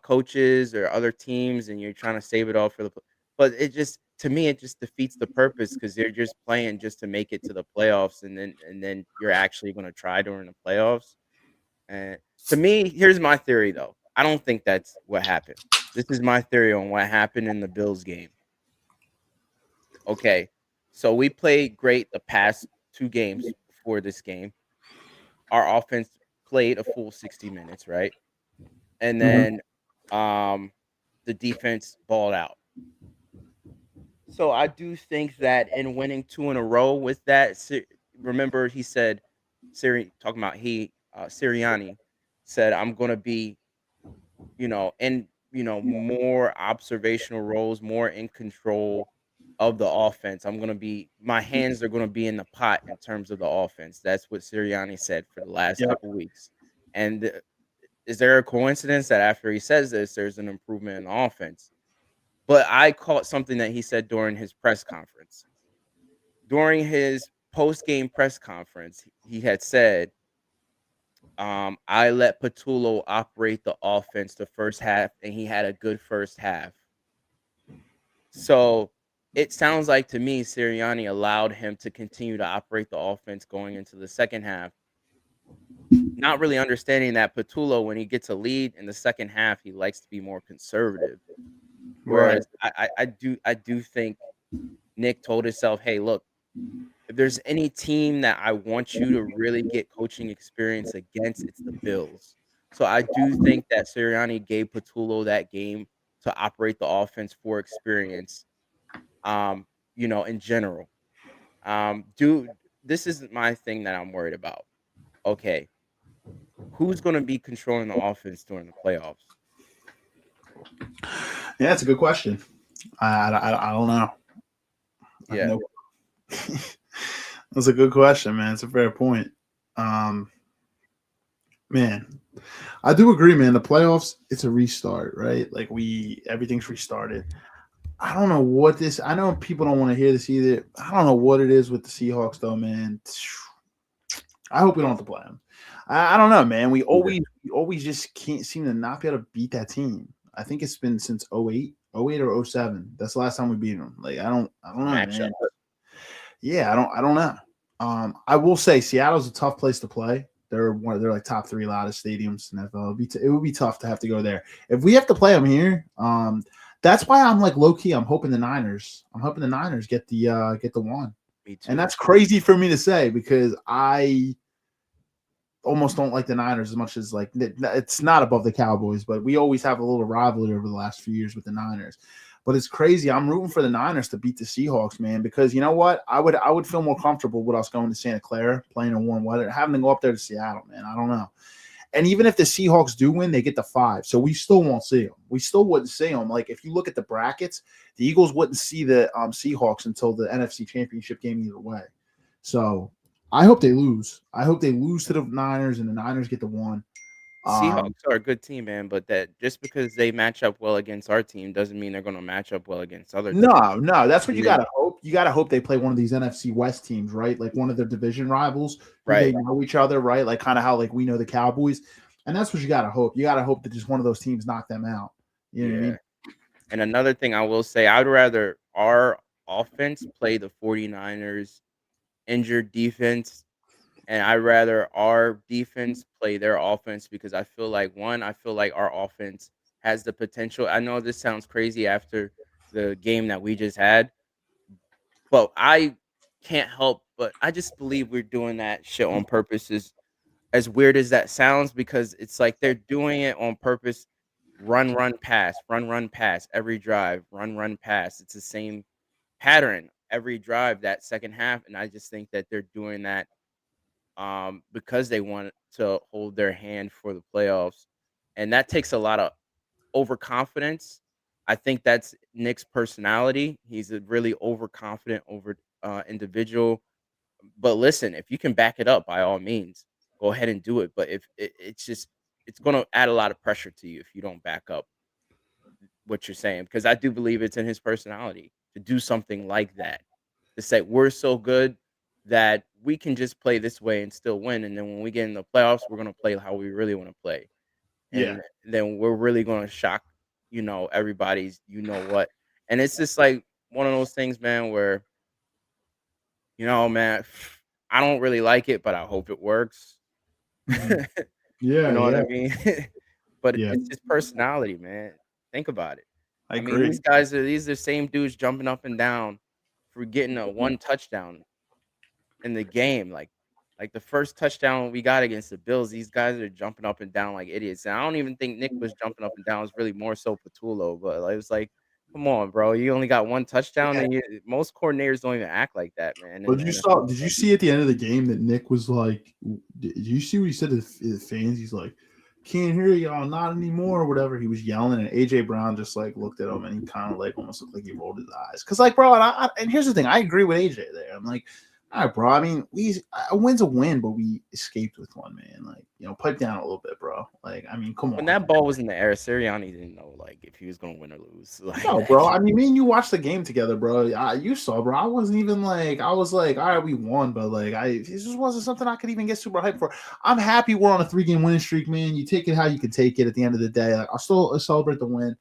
[SPEAKER 4] coaches or other teams, and you're trying to save it all for but it just to me it just defeats the purpose because they're just playing just to make it to the playoffs, and then you're actually going to try during the playoffs. And to me, here's my theory though. I don't think that's what happened. This is my theory on what happened in the Bills game. Okay. So we played great the past two games before this game. Our offense played a full 60 minutes, right? And
[SPEAKER 3] Mhm.
[SPEAKER 4] then the defense balled out. So I do think that in winning two in a row with that, remember he said, talking about Sirianni said, I'm going to be, in, more observational roles, more in control of the offense. My hands are going to be in the pot in terms of the offense. That's what Sirianni said for the last
[SPEAKER 3] Yep.
[SPEAKER 4] couple weeks. And is there a coincidence that after he says this, there's an improvement in the offense? But I caught something that he said during his press conference. During his post-game press conference, he had said, I let Patullo operate the offense the first half, and he had a good first half. So it sounds like to me Sirianni allowed him to continue to operate the offense going into the second half, not really understanding that Patullo, when he gets a lead in the second half, he likes to be more conservative.
[SPEAKER 3] Right.
[SPEAKER 4] Whereas I do think Nick told himself, hey, look, if there's any team that I want you to really get coaching experience against, it's the Bills. So I do think that Sirianni gave Patullo that game to operate the offense for experience. In general. Dude, this isn't my thing that I'm worried about. Okay, who's going to be controlling the offense during the playoffs?
[SPEAKER 3] Yeah, that's a good question. I don't know. I have
[SPEAKER 4] Yeah,
[SPEAKER 3] no. That's a good question, man. It's a fair point. Um, Man, I do agree, man. The playoffs, it's a restart, right? Like everything's restarted. I don't know what this. I know people don't want to hear this either. I don't know what it is with the Seahawks, though, man. I hope we don't have to play them. I don't know, man. We always just can't seem to not be able to beat that team. I think it's been since 08 or 07. That's the last time we beat them. Like I don't know,
[SPEAKER 4] matchup.
[SPEAKER 3] man. Yeah, I don't know. I will say Seattle's a tough place to play. They're like top three loudest stadiums in the NFL. It would be tough to have to go there. If we have to play them here, that's why I'm like low key. I'm hoping the Niners. I'm hoping the Niners get the one.
[SPEAKER 4] Me
[SPEAKER 3] And
[SPEAKER 4] too.
[SPEAKER 3] that's crazy for me to say because I almost don't like the Niners as much as like it's not above the Cowboys, but we always have a little rivalry over the last few years with the Niners. But it's crazy. I'm rooting for the Niners to beat the Seahawks, man, because you know what? I would feel more comfortable with us going to Santa Clara, playing in warm weather, having to go up there to Seattle, man. I don't know. And even if the Seahawks do win, they get the 5. So we still won't see them. We still wouldn't see them. Like if you look at the brackets, the Eagles wouldn't see the Seahawks until the NFC Championship game either way. So I hope they lose. I hope they lose to the Niners and the Niners get the 1. Um,
[SPEAKER 4] Seahawks are a good team, man, but that just because they match up well against our team doesn't mean they're going to match up well against other teams.
[SPEAKER 3] no, that's what
[SPEAKER 4] And
[SPEAKER 3] you
[SPEAKER 4] then,
[SPEAKER 3] gotta hope. You gotta hope they play one of these NFC West teams, right? Like one of their division rivals who they
[SPEAKER 4] right.
[SPEAKER 3] know each other, right? Like kind of how like we know the Cowboys. And that's what you gotta hope. You gotta hope that just one of those teams knock them out. You know what I
[SPEAKER 4] Yeah.
[SPEAKER 3] mean?
[SPEAKER 4] And another thing I will say, I'd rather our offense play the 49ers injured defense, and I'd rather our defense play their offense because I feel like our offense has the potential. I know this sounds crazy after the game that we just had, but I can't help but I just believe we're doing that shit on purpose. As weird as that sounds, because it's like they're doing it on purpose. Run, run, pass every drive, run, pass. It's the same pattern every drive that second half, and I just think that they're doing that because they want to hold their hand for the playoffs, and that takes a lot of overconfidence. I think that's Nick's personality. He's a really overconfident individual. But listen, if you can back it up, by all means, go ahead and do it. But if it's going to add a lot of pressure to you if you don't back up what you're saying, because I do believe it's in his personality to do something like that. To say we're so good, that we can just play this way and still win. And then when we get in the playoffs, we're gonna play how we really want to play,
[SPEAKER 3] Yeah.
[SPEAKER 4] and then we're really gonna shock, everybody's, what. And it's just like one of those things, man, where man, I don't really like it, but I hope it works.
[SPEAKER 3] Mhm.
[SPEAKER 4] You
[SPEAKER 3] Yeah,
[SPEAKER 4] know what
[SPEAKER 3] yeah,
[SPEAKER 4] I mean? But
[SPEAKER 3] yeah.
[SPEAKER 4] it's just personality, man. Think about it.
[SPEAKER 3] I
[SPEAKER 4] I mean,
[SPEAKER 3] agree.
[SPEAKER 4] these are the same dudes jumping up and down for getting a one touchdown in the game. Like the first touchdown we got against the Bills, these guys are jumping up and down like idiots. And I don't even think Nick was jumping up and down. It was really more so Patullo. But like, it was like, come on, bro. You only got one touchdown,
[SPEAKER 3] Yeah.
[SPEAKER 4] and most coordinators don't even act like that, man.
[SPEAKER 3] But
[SPEAKER 4] In the
[SPEAKER 3] you
[SPEAKER 4] NFL.
[SPEAKER 3] saw? Did you see at the end of the game that Nick was like? Did you see what he said to the fans? He's like, "Can't hear y'all, not anymore," or whatever. He was yelling, and AJ Brown just like looked at him, and he kind of like almost looked like he rolled his eyes. Cause like, bro, and here's the thing, I agree with AJ there. I'm like, all right, bro. I mean, a win's a win, but we escaped with one, man. Like, pipe down a little bit, bro. Like, I mean, come
[SPEAKER 4] When
[SPEAKER 3] on.
[SPEAKER 4] that ball was in the air, Sirianni didn't know like if he was gonna win or lose.
[SPEAKER 3] No, bro. I mean, me and you watched the game together, bro. You saw, bro. I wasn't even like, I was like, all right, we won, but like, it just wasn't something I could even get super hyped for. I'm happy we're on a 3-game winning streak, man. You take it how you can take it. At the end of the day, like, I'll still celebrate the win,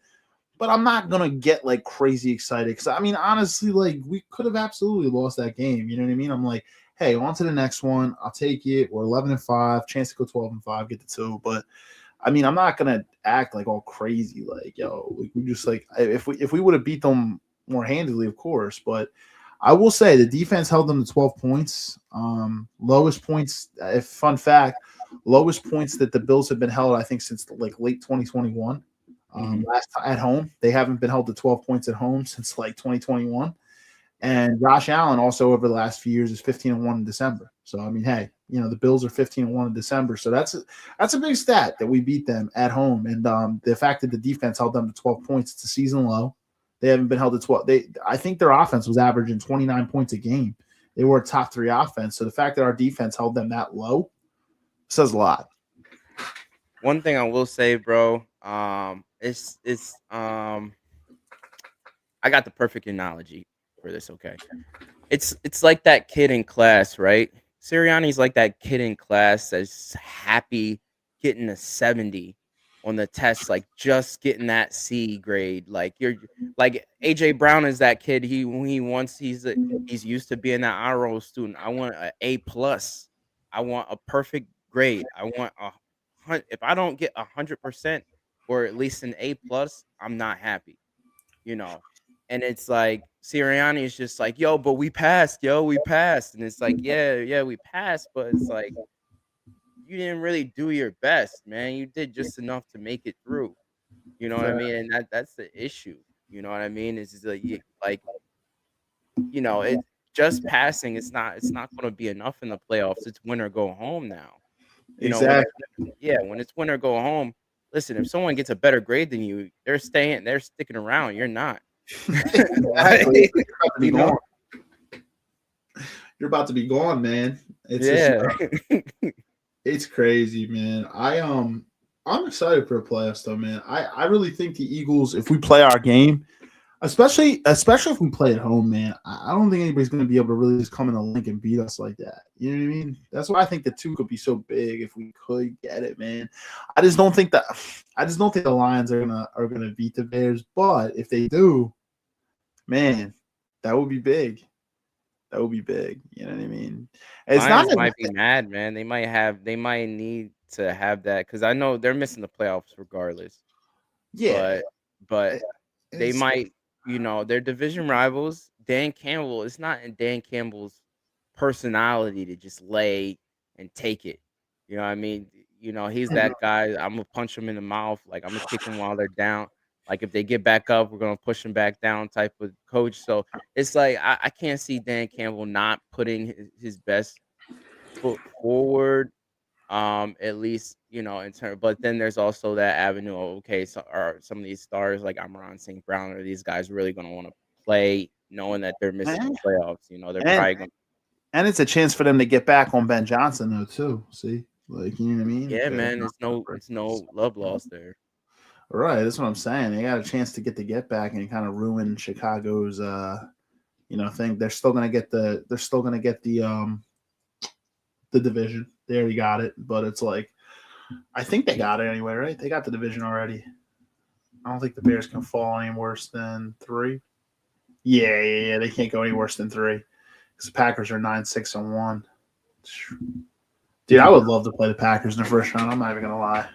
[SPEAKER 3] but I'm not gonna get like crazy excited because I mean, honestly, like we could have absolutely lost that game. You know what I mean? I'm like, hey, on to the next one. I'll take it. We're 11-5, chance to go 12-5, get the 2, but. I mean, I'm not gonna act like all crazy, like we just like if we would have beat them more handily, of course. But I will say the defense held them to 12 points. Lowest points. If fun fact, lowest points that the Bills have been held, I think, since like late 2021. Last at home, they haven't been held to 12 points at home since like 2021. And Josh Allen also over the last few years is 15-1 in December. So I mean, hey, the Bills are 15-1 in December. So that's a big stat that we beat them at home. And the fact that the defense held them to 12 points, it's a season low. They haven't been held to 12. I think their offense was averaging 29 points a game. They were a top 3 offense. So the fact that our defense held them that low says a lot.
[SPEAKER 4] One thing I will say, bro, it's I got the perfect analogy for this, okay? It's like that kid in class, right? Sirianni's like that kid in class that's happy getting a 70 on the test, like just getting that C grade. Like you're like AJ Brown is that kid. He's used to being that honor roll student. I want an A plus. I want a perfect grade. I want if I don't get 100% or at least an A plus, I'm not happy. And it's like Sirianni is just like, yo, but we passed, we passed. And it's like, yeah, we passed, but it's like you didn't really do your best, man. You did just enough to make it through. You know what I mean? And that's the issue. You know what I mean? It's just it's just passing. It's not going to be enough in the playoffs. It's win or go home now.
[SPEAKER 3] Exactly.
[SPEAKER 4] When it's win or go home. Listen, if someone gets a better grade than you, they're sticking around. You're not.
[SPEAKER 3] Exactly. You're about to be gone, man. It's crazy, man. I'm excited for the playoffs, though, man. I really think the Eagles, if we play our game, especially if we play at home, man, I don't think anybody's going to be able to really just come in a link and beat us like that. You know what I mean? That's why I think the 2 could be so big if we could get it, man. I just don't think the Lions are gonna beat the Bears, but if they do, man, that would be big. That would be big. You know what I mean? It's
[SPEAKER 4] Lions
[SPEAKER 3] not
[SPEAKER 4] might be mad, man. They might need to have that because I know they're missing the playoffs regardless.
[SPEAKER 3] yeah,
[SPEAKER 4] But they
[SPEAKER 3] it's,
[SPEAKER 4] might, they're division rivals. Dan Campbell, it's not in Dan Campbell's personality to just lay and take it. You know what I mean? He's that guy. I'm gonna punch him in the mouth. Like I'm gonna kick him while they're down. Like if they get back up, we're gonna push them back down type of coach. So it's like I can't see Dan Campbell not putting his best foot forward. At least in turn. But then there's also that avenue of okay, so are some of these stars like Amon St. Brown or these guys really gonna want to play, knowing that they're missing the playoffs? They're probably gonna.
[SPEAKER 3] And it's a chance for them to get back on Ben Johnson though too. See, like you know what I mean?
[SPEAKER 4] Yeah, man. It's no love lost there.
[SPEAKER 3] Right, that's what I'm saying. They got a chance to get back and kind of ruin Chicago's think they're still gonna get the division. They already got it, but it's like I think they got it anyway, right? They got the division already. I don't think the Bears can fall any worse than 3. Yeah. They can't go any worse than 3 because the Packers are 9-6-1. Dude, I would love to play the Packers in the first round. I'm not even gonna lie.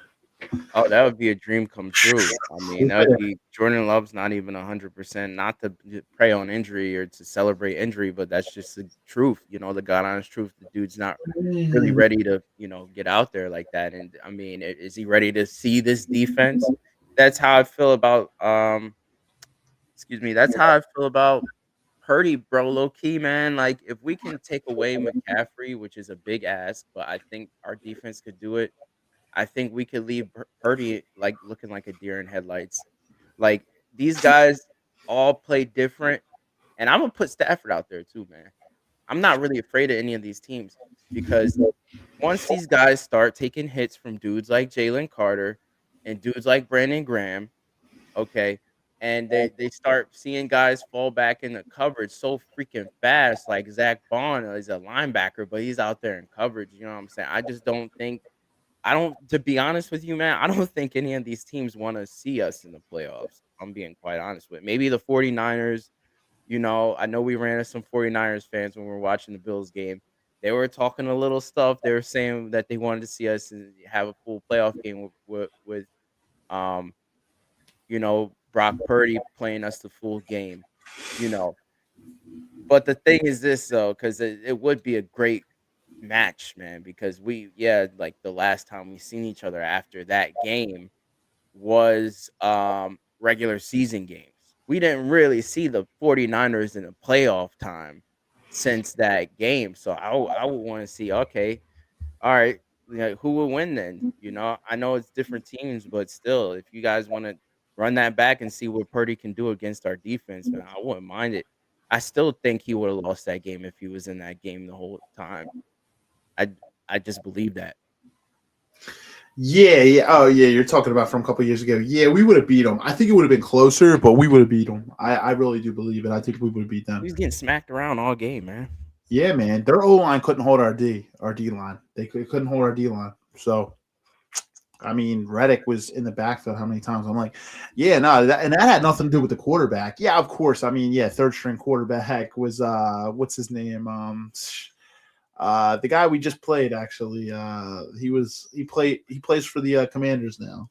[SPEAKER 4] Oh, that would be a dream come true. I mean, that would be Jordan Love's not even 100%, not to prey on injury or to celebrate injury, but that's just the truth, the God honest truth. The dude's not really ready to, get out there like that. And I mean, is he ready to see this defense? That's how I feel about that's how I feel about Purdy, bro. Low key, man. Like if we can take away McCaffrey, which is a big ask, but I think our defense could do it. I think we could leave Purdy like looking like a deer in headlights. Like these guys all play different, and I'm gonna put Stafford out there too, man. I'm not really afraid of any of these teams because once these guys start taking hits from dudes like Jalen Carter and dudes like Brandon Graham, okay, and they start seeing guys fall back into coverage so freaking fast, like Zach Bond is a linebacker, but he's out there in coverage. You know what I'm saying? To be honest with you, man, I don't think any of these teams want to see us in the playoffs. I'm being quite honest with maybe the 49ers. I know we ran into some 49ers fans when we were watching the Bills game. They were talking a little stuff. They were saying that they wanted to see us have a full playoff game with Brock Purdy playing us the full game, But the thing is this, though, because it would be a great match, man, because like the last time we seen each other after that game was regular season games. We didn't really see the 49ers in the playoff time since that game. So I would want to see, okay, all right, who will win then? I know it's different teams, but still, if you guys want to run that back and see what Purdy can do against our defense, man, I wouldn't mind it. I still think he would have lost that game if he was in that game the whole time. I just believe that.
[SPEAKER 3] Yeah. Oh, yeah. You're talking about from a couple of years ago. Yeah, we would have beat them. I think it would have been closer, but we would have beat them. I really do believe it. I think we would have beat them.
[SPEAKER 4] He's getting smacked around all game, man.
[SPEAKER 3] Yeah, man. Their O line couldn't hold our D line. They couldn't hold our D line. So, I mean, Reddick was in the backfield how many times? I'm like, yeah, no, that had nothing to do with the quarterback. Yeah, of course. I mean, yeah, third string quarterback was what's his name? The guy we just played actually. He plays for the Commanders now.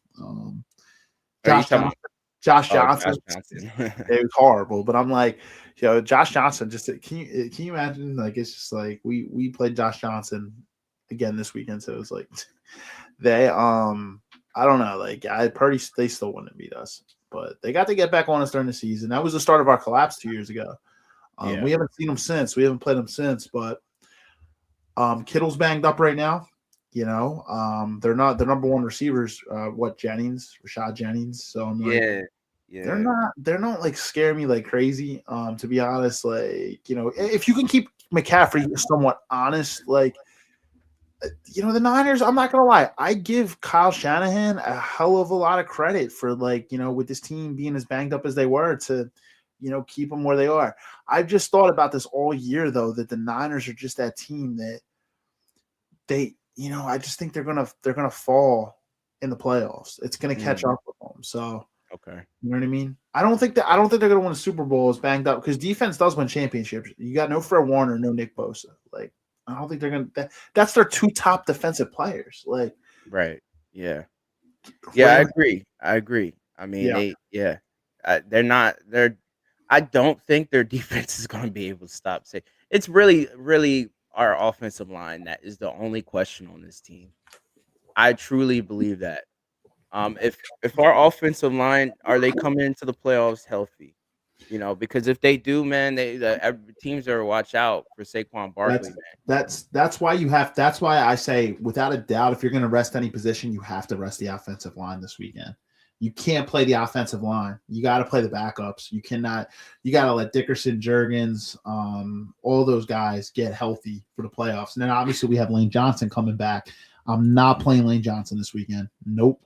[SPEAKER 3] Josh Johnson. Josh Johnson. It was horrible, but I'm like, Josh Johnson. Just can you imagine? Like it's just like we played Josh Johnson again this weekend, so it was like they I don't know, like Purdy they still wouldn't beat us, but they got to get back on us during the season. That was the start of our collapse 2 years ago. We haven't seen them since. We haven't played them since, but Kittle's banged up right now. They're not the number one receivers. Rashad Jennings. So I'm like, they're not like scaring me like crazy. To be honest, like if you can keep McCaffrey somewhat honest, like the Niners. I'm not gonna lie, I give Kyle Shanahan a hell of a lot of credit for with this team being as banged up as they were to keep them where they are. I've just thought about this all year though, that the Niners are just that team that they. I just think they're gonna fall in the playoffs. It's gonna catch up with them. So
[SPEAKER 4] okay,
[SPEAKER 3] you know what I mean. I don't think they're gonna win a Super Bowl as banged up because defense does win championships. You got no Fred Warner, no Nick Bosa. Like I don't think they're gonna. That's their two top defensive players. Like
[SPEAKER 4] right, yeah. I agree. I mean, they're not. I don't think their defense is going to be able to stop. It's really our offensive line that is the only question on this team. I truly believe that. If our offensive line are they coming into the playoffs healthy, because if they do, man, teams are watch out for Saquon Barkley, man.
[SPEAKER 3] That's why that's why I say without a doubt, if you're going to rest any position, you have to rest the offensive line this weekend. You can't play the offensive line. You got to play the backups. You got to let Dickerson, Juergens, all those guys get healthy for the playoffs. And then obviously we have Lane Johnson coming back. I'm not playing Lane Johnson this weekend. Nope.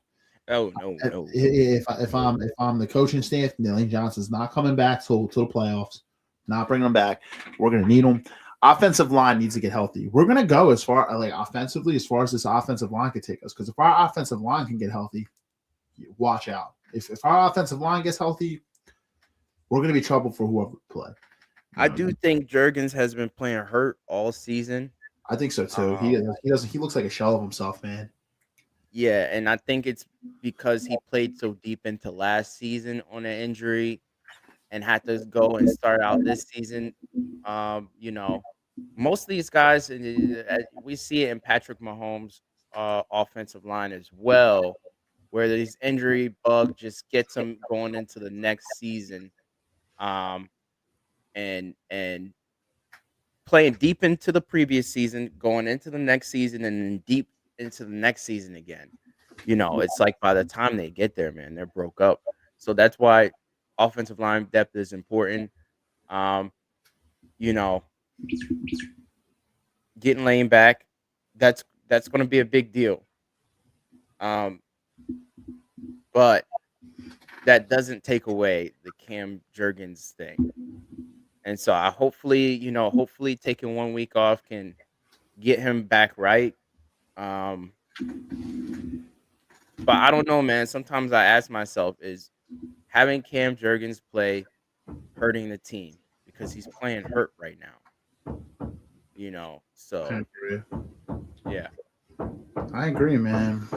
[SPEAKER 4] Oh no.
[SPEAKER 3] If I'm the coaching staff, Lane Johnson's not coming back till the playoffs. Not bringing them back. We're going to need them. Offensive line needs to get healthy. We're going to go as far offensively as far as this offensive line could take us. Because if our offensive line can get healthy, watch out. If our offensive line gets healthy, we're going to be trouble for whoever we play.
[SPEAKER 4] I do think Jurgens has been playing hurt all season.
[SPEAKER 3] I think so too. He looks like a shell of himself, man.
[SPEAKER 4] Yeah, and I think it's because he played so deep into last season on an injury and had to go and start out this season. Most of these guys, we see it in Patrick Mahomes' offensive line as well, where this injury bug just gets him going into the next season, and playing deep into the previous season, going into the next season, and then deep into the next season again. It's like by the time they get there, man, they're broke up. So that's why offensive line depth is important. You know, getting Lane back, that's going to be a big deal. But that doesn't take away the Cam Jurgens thing. And so I hopefully taking 1 week off can get him back right. But I don't know, man. Sometimes I ask myself, is having Cam Jurgens play hurting the team because he's playing hurt right now? So yeah.
[SPEAKER 3] I agree, man.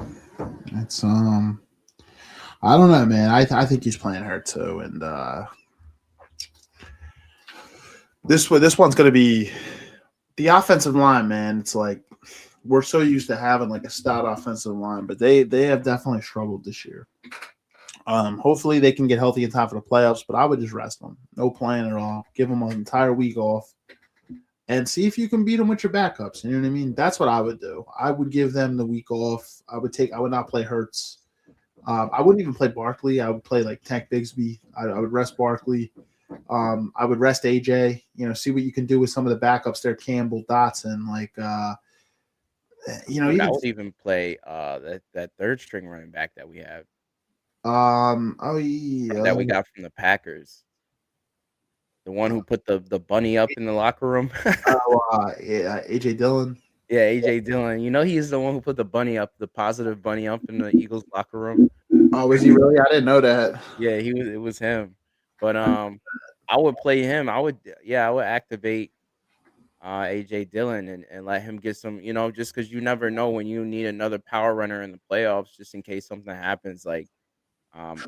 [SPEAKER 3] It's I don't know, man. I think he's playing hurt too, and this one's going to be the offensive line, man. It's like we're so used to having like a stout offensive line, but they have definitely struggled this year. Hopefully they can get healthy in time for the playoffs, but I would just rest them. No plan at all. Give them an entire week off and see if you can beat them with your backups. You know what I mean? That's what I would do. I would give them the week off. I would not play Hurts. I wouldn't even play Barkley. I would play like Tank Bigsby. I would rest Barkley. I would rest AJ. See what you can do with some of the backups there, Campbell, Dotson.
[SPEAKER 4] I would even play that third string running back that we have. That we got from the Packers. The one who put the bunny up in the locker room.
[SPEAKER 3] Yeah, AJ Dillon.
[SPEAKER 4] Yeah, AJ Dillon. He's the one who put the positive bunny up in the Eagles locker room.
[SPEAKER 3] Oh, was he really? I didn't know that.
[SPEAKER 4] Yeah, it was him. But I would play him. I would activate AJ Dillon and let him get some, just because you never know when you need another power runner in the playoffs, just in case something happens. I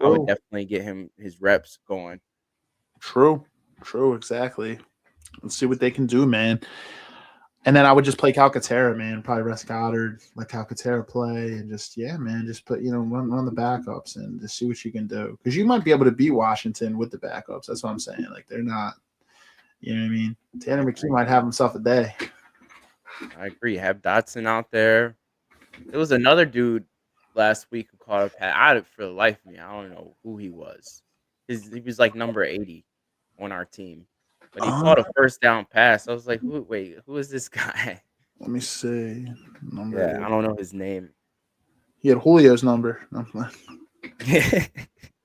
[SPEAKER 4] would definitely get him his reps going.
[SPEAKER 3] True, exactly. Let's see what they can do, man. And then I would just play Calcaterra, man. Probably rest Goddard, let Calcaterra play, and just put run the backups and just see what you can do. Because you might be able to beat Washington with the backups. That's what I'm saying. Like they're not, you know what I mean. Tanner McKee might have himself a day.
[SPEAKER 4] I agree. Have Dotson out there. There was another dude last week who caught a pass. For the life of me, I don't know who he was. He was like number 80 on our team. But he caught a first down pass. I was like, who is this guy?
[SPEAKER 3] Let me see.
[SPEAKER 4] I don't know his name.
[SPEAKER 3] He had Julio's number.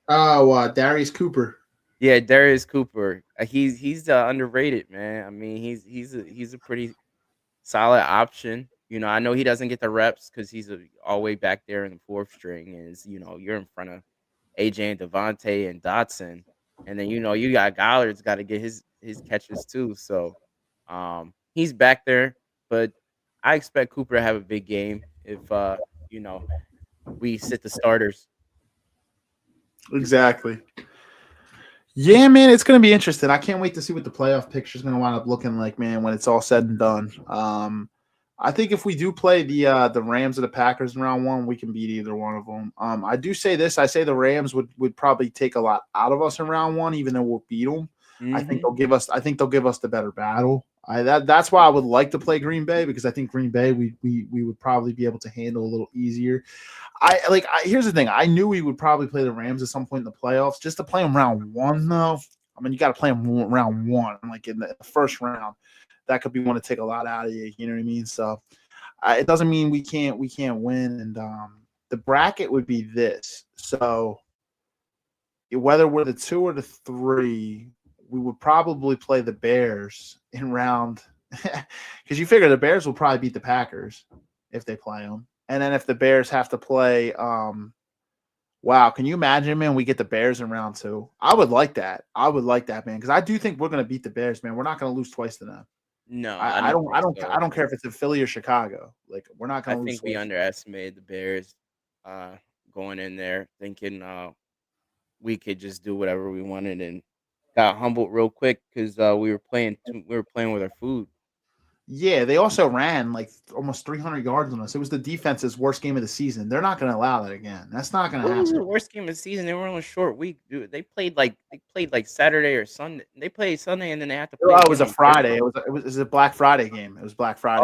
[SPEAKER 3] Darius Cooper.
[SPEAKER 4] Yeah, Darius Cooper. He's underrated, man. I mean, he's a pretty solid option. I know he doesn't get the reps because he's all the way back there in the fourth string. And you're in front of AJ and Devontae and Dotson. And then you got Gollard's got to get his catches too. So he's back there, but I expect Cooper to have a big game if we sit the starters.
[SPEAKER 3] Exactly. Yeah, man, it's going to be interesting. I can't wait to see what the playoff picture is going to wind up looking like, man, when it's all said and done. I think if we do play the Rams or the Packers in round one, we can beat either one of them. I do say this. I say the Rams would probably take a lot out of us in round one, even though we'll beat them. Mm-hmm. I think they'll give us the better battle. That's why I would like to play Green Bay, because I think Green Bay we would probably be able to handle a little easier. Here's the thing. I knew we would probably play the Rams at some point in the playoffs. Just to play them round one, though. I mean, you got to play them round one, like in the first round. That could be one to take a lot out of you. You know what I mean? So it doesn't mean we can't win. And the bracket would be this. So whether we're the 2 or the 3, we would probably play the Bears in round because you figure the Bears will probably beat the Packers if they play them, and then if the Bears have to play, wow, can you imagine, man? We get the Bears in round 2. I would like that. I would like that, man, because I do think we're going to beat the Bears, man. We're not going to lose twice to them.
[SPEAKER 4] No, I
[SPEAKER 3] I
[SPEAKER 4] don't
[SPEAKER 3] don't, I
[SPEAKER 4] think
[SPEAKER 3] don't, I
[SPEAKER 4] so.
[SPEAKER 3] don't care if it's in Philly or Chicago. Like, we're not
[SPEAKER 4] I
[SPEAKER 3] going to lose
[SPEAKER 4] think we
[SPEAKER 3] twice.
[SPEAKER 4] underestimated the Bears uh, going in there, thinking we could just do whatever we wanted, and got humbled real quick because we were playing with our food.
[SPEAKER 3] Yeah, they also ran like almost 300 yards on us. It was the defense's worst game of the season. They're not going to allow that again. That's not going to
[SPEAKER 4] What was
[SPEAKER 3] happen.
[SPEAKER 4] the worst game of the season? They were on a short week, dude. They played like Saturday or Sunday. They played Sunday and then they had to play
[SPEAKER 3] Oh, it was
[SPEAKER 4] again
[SPEAKER 3] a
[SPEAKER 4] on
[SPEAKER 3] Friday.
[SPEAKER 4] Thursday.
[SPEAKER 3] It was a Black Friday game. It was Black Friday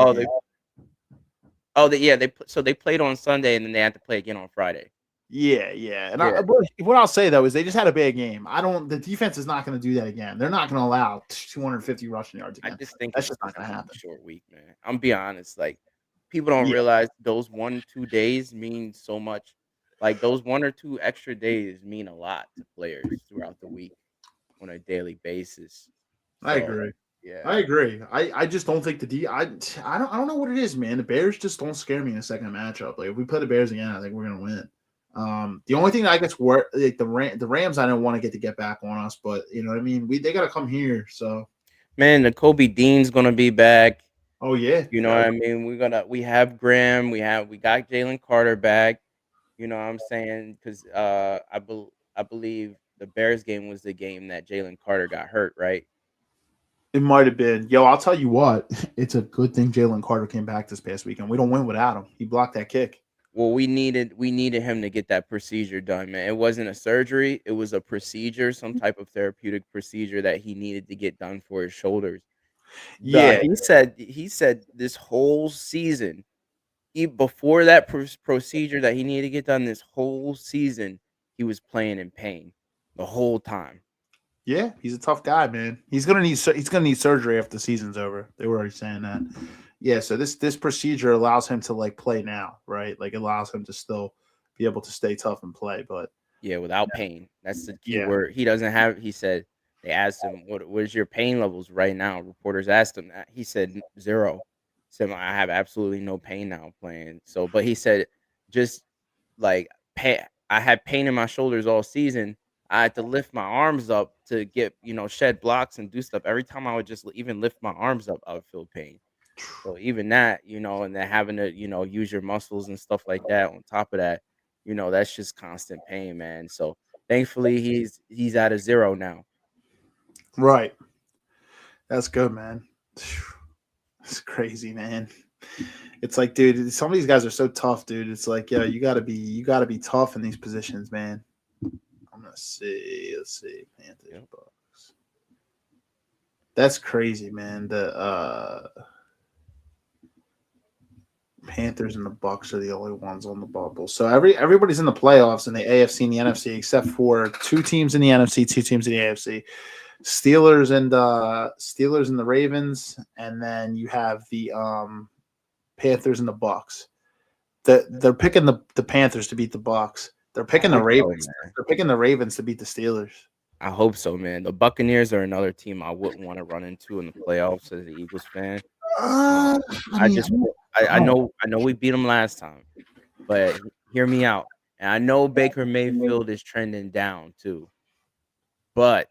[SPEAKER 4] Oh,
[SPEAKER 3] game.
[SPEAKER 4] yeah, they played on Sunday and then they had to play again on Friday.
[SPEAKER 3] Yeah. And
[SPEAKER 4] Yeah.
[SPEAKER 3] what I'll say though is they just had a bad game. The defense is not going to do that again. They're not going to allow 250 rushing yards
[SPEAKER 4] I
[SPEAKER 3] again.
[SPEAKER 4] just think
[SPEAKER 3] That's
[SPEAKER 4] it's
[SPEAKER 3] just not
[SPEAKER 4] just
[SPEAKER 3] going to happen.
[SPEAKER 4] a short week, man. I'm being honest. Like people don't
[SPEAKER 3] Yeah,
[SPEAKER 4] realize those 1-2 days mean so much. Like those 1 or 2 extra days mean a lot to players throughout the week on a daily basis.
[SPEAKER 3] I
[SPEAKER 4] So
[SPEAKER 3] agree.
[SPEAKER 4] yeah.
[SPEAKER 3] I agree. I just don't think I don't know what it is, man. The Bears just don't scare me in the second matchup. Like if we play the Bears again, I think we're gonna win. The only thing that I guess like the Rams, I don't want to get back on us, but you know what I mean. They got to come here. So
[SPEAKER 4] Man, the Kobe Dean's gonna be back.
[SPEAKER 3] oh yeah,
[SPEAKER 4] You know what I mean? We have Graham, we got Jalen Carter back. You know what I'm saying? Because I believe the Bears game was the game that Jalen Carter got hurt, right?
[SPEAKER 3] it might have been. Yo, I'll tell you what. It's a good thing Jalen Carter came back this past weekend. We don't win without him. He blocked that kick.
[SPEAKER 4] Well, we needed him to get that procedure done, man. It wasn't a surgery; it was a procedure, some type of therapeutic procedure that he needed to get done for his shoulders.
[SPEAKER 3] Yeah,
[SPEAKER 4] He said this whole season, before that procedure that he needed to get done, this whole season he was playing in pain the whole time.
[SPEAKER 3] yeah. He's a tough guy, man. He's gonna need surgery after the season's over. They were already saying that. Yeah. So this procedure allows him to like play now, right? Like it allows him to still be able to stay tough and play. But
[SPEAKER 4] Yeah, without pain. That's the key
[SPEAKER 3] yeah,
[SPEAKER 4] word. He doesn't have. He said they asked him, what is your pain levels right now?" Reporters asked him that. He said 0. Said, "I have absolutely no pain now playing." So, but he said just like I had pain in my shoulders all season. I had to lift my arms up to get shed blocks and do stuff. Every time I would just even lift my arms up, I would feel pain. So even that, and then having to, use your muscles and stuff like that on top of that, that's just constant pain, man. So thankfully he's at a 0 now.
[SPEAKER 3] right. That's good, man. It's crazy, man. It's like, dude, some of these guys are so tough, dude. It's like, yeah, you gotta be tough in these positions, man. I'm gonna see. Let's see. Panthers,
[SPEAKER 4] Yep.
[SPEAKER 3] Bucks. That's crazy, man. The Panthers and the Bucks are the only ones on the bubble. So everybody's in the playoffs in the AFC and the NFC except for 2 teams in the NFC, 2 teams in the AFC. Steelers and the Ravens, and then you have the Panthers and the Bucks. They're picking the Panthers to beat the Bucks. They're picking the
[SPEAKER 4] hope so,
[SPEAKER 3] Ravens.
[SPEAKER 4] man.
[SPEAKER 3] They're picking the Ravens to beat the Steelers.
[SPEAKER 4] I hope so, man. The Buccaneers are another team I wouldn't want to run into in the playoffs as an Eagles fan.
[SPEAKER 3] Uh, I
[SPEAKER 4] I
[SPEAKER 3] mean,
[SPEAKER 4] just
[SPEAKER 3] I
[SPEAKER 4] I
[SPEAKER 3] don't
[SPEAKER 4] know we beat them last time, but hear me out. And I know Baker Mayfield is trending down too, but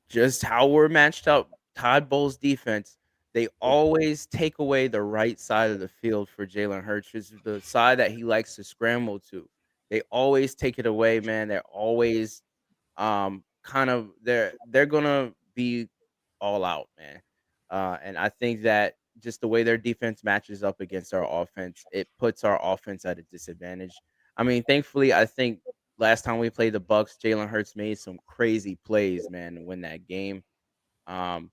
[SPEAKER 4] just how we're matched up, Todd Bowles' defense, they always take away the right side of the field for Jalen Hurts, which is the side that he likes to scramble to. They always take it away, man. They're always kind of they're gonna be all out, man. And I think that just the way their defense matches up against our offense, it puts our offense at a disadvantage. I mean, thankfully, I think last time we played the Bucks, Jalen Hurts made some crazy plays, man, to win that game. Um,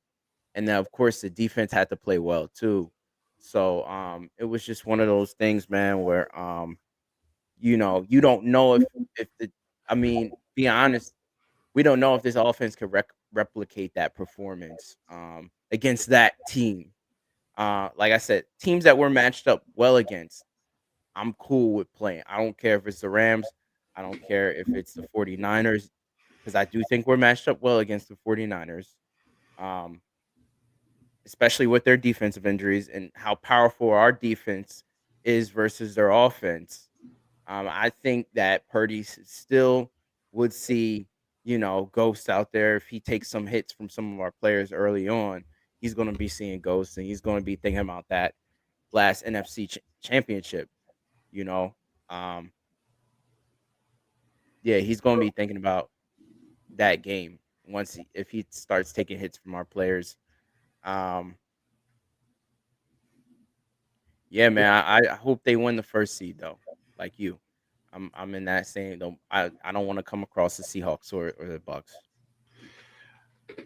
[SPEAKER 4] and then of course the defense had to play well too. So it was just one of those things, man, where you don't know if the I mean, be honest, we don't know if this offense could replicate that performance against that team. Like I said, teams that we're matched up well against, I'm cool with playing. I don't care if it's the Rams. I don't care if it's the 49ers. because I do think we're matched up well against the 49ers, um, especially with their defensive injuries and how powerful our defense is versus their offense. I think that Purdy still would see, ghosts out there. If he takes some hits from some of our players early on, he's going to be seeing ghosts, and he's going to be thinking about that last NFC championship. You know, um, yeah, he's going to be thinking about that game if he starts taking hits from our players. Um, yeah, man, I hope they win the first seed though, like you. I'm in that same. Though I don't want to come across the Seahawks or the Bucks.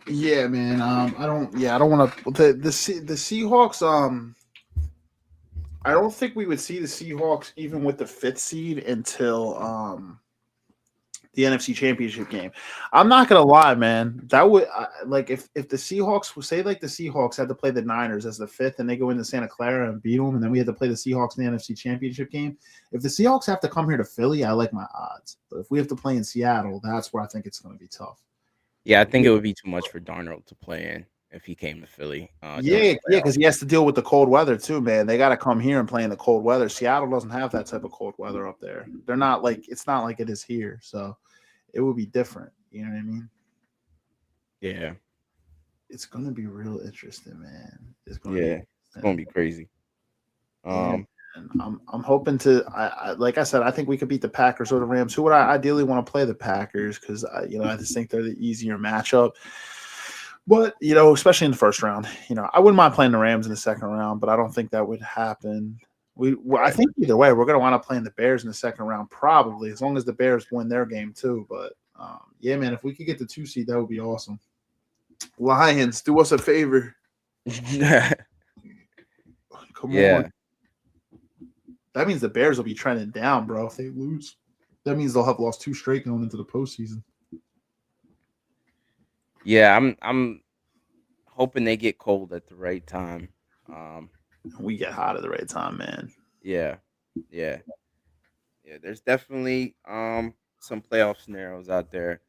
[SPEAKER 3] Yeah, man. I don't. Yeah, I don't want to. The Seahawks. I don't think we would see the Seahawks even with the fifth seed until the NFC Championship game. I'm not gonna lie, man. That would like if the Seahawks say like the Seahawks had to play the Niners as the fifth, and they go into Santa Clara and beat them, and then we had to play the Seahawks in the NFC Championship game. If the Seahawks have to come here to Philly, I like my odds. But if we have to play in Seattle, that's where I think it's going to be tough.
[SPEAKER 4] Yeah, I think it would be too much for Darnold to play in if he came to Philly. During
[SPEAKER 3] Yeah,
[SPEAKER 4] the
[SPEAKER 3] yeah,
[SPEAKER 4] playoffs.
[SPEAKER 3] because he has to deal with the cold weather too, man. They got to come here and play in the cold weather. Seattle doesn't have that type of cold weather up there. They're not like it's not like it is here, so it would be different. You know what I mean?
[SPEAKER 4] Yeah,
[SPEAKER 3] It's gonna be real interesting, man. It's gonna be
[SPEAKER 4] yeah, it's gonna be crazy.
[SPEAKER 3] yeah.
[SPEAKER 4] Um,
[SPEAKER 3] And I'm hoping to. Like I said, I think we could beat the Packers or the Rams. Who would I ideally want to play? The Packers, because I just think they're the easier matchup. But especially in the first round, I wouldn't mind playing the Rams in the second round, but I don't think that would happen. I think either way, we're gonna wind up playing the Bears in the second round, probably as long as the Bears win their game too. But yeah, man, if we could get the 2 seed, that would be awesome. Lions, do us a favor. Come
[SPEAKER 4] yeah,
[SPEAKER 3] on. That means the Bears will be trending down, bro. If they lose, that means they'll have lost 2 straight going into the postseason.
[SPEAKER 4] yeah. I'm hoping they get cold at the right time. Um,
[SPEAKER 3] We get hot at the right time, man.
[SPEAKER 4] yeah, yeah, yeah. There's definitely some playoff scenarios out there.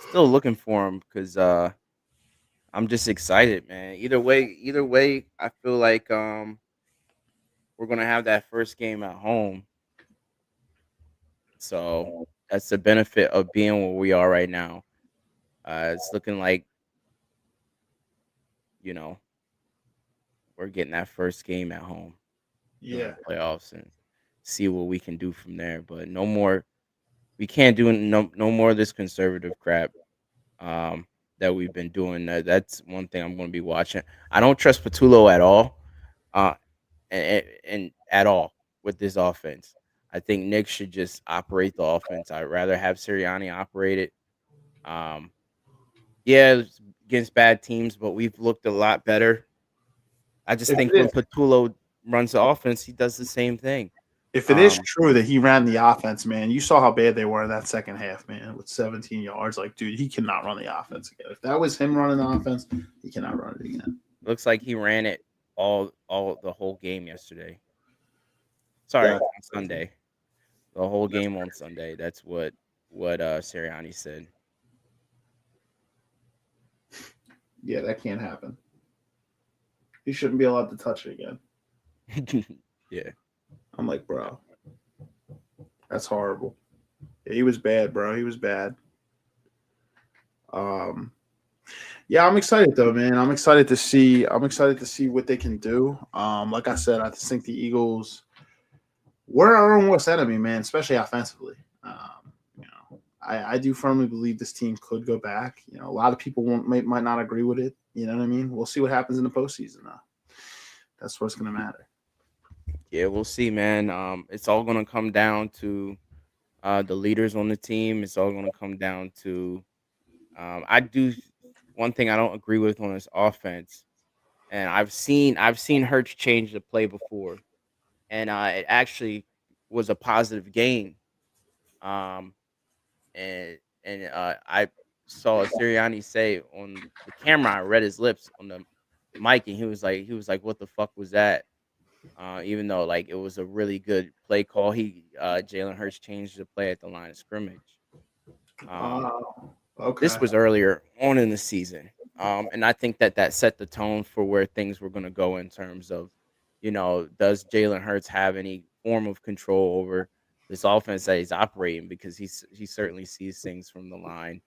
[SPEAKER 4] Still looking for them because I'm just excited, man. Either way, I feel like we're gonna have that first game at home. So that's the benefit of being where we are right now. It's looking like you know we're getting that first game at home during
[SPEAKER 3] Yeah.
[SPEAKER 4] the playoffs and see what we can do from there. But no more, we can't do no more of this conservative crap that we've been doing. That's one thing I'm going to be watching. I don't trust Patullo at all, uh, and at all with this offense. I think Nick should just operate the offense. I'd rather have Sirianni operate it. Um, yeah, it's against bad teams, but we've looked a lot better. I just
[SPEAKER 3] If
[SPEAKER 4] think
[SPEAKER 3] it
[SPEAKER 4] when
[SPEAKER 3] is,
[SPEAKER 4] Patullo runs the offense, he does the same thing.
[SPEAKER 3] if it is
[SPEAKER 4] Um,
[SPEAKER 3] true that he ran the offense, man, you saw how bad they were in that second half, man, with 17 yards. Like, dude, he cannot run the offense again. If that was him running the offense, he cannot run it again.
[SPEAKER 4] looks like he ran it all the whole game yesterday. Sorry,
[SPEAKER 3] That,
[SPEAKER 4] on Sunday. The whole game on Sunday. That's what Sirianni said.
[SPEAKER 3] yeah, that can't happen. He shouldn't be allowed to touch it again.
[SPEAKER 4] Yeah.
[SPEAKER 3] I'm like, bro, that's horrible. Yeah, he was bad, bro. He was bad. Um, yeah, I'm excited though, man. I'm excited to see. I'm excited to see what they can do. Like I said, I just think the Eagles. We're our own worst enemy, man, especially offensively. I do firmly believe this team could go back. A lot of people might not agree with it. You know what I mean? We'll see what happens in the postseason, though. That's what's going to matter.
[SPEAKER 4] Yeah, we'll see, man. It's all gonna come down to the leaders on the team. It's all gonna come down to I do one thing I don't agree with on this offense, and I've seen Hurts change the play before, and it actually was a positive gain. Um, and I saw Sirianni say on the camera, I read his lips on the mic, and he was like, "What the fuck was that?" Even though like it was a really good play call, Jalen Hurts changed the play at the line of scrimmage. Um,
[SPEAKER 3] Oh, Okay.
[SPEAKER 4] This was earlier on in the season. And I think that that set the tone for where things were going to go in terms of, does Jalen Hurts have any form of control over this offense that he's operating, because he certainly sees things from the line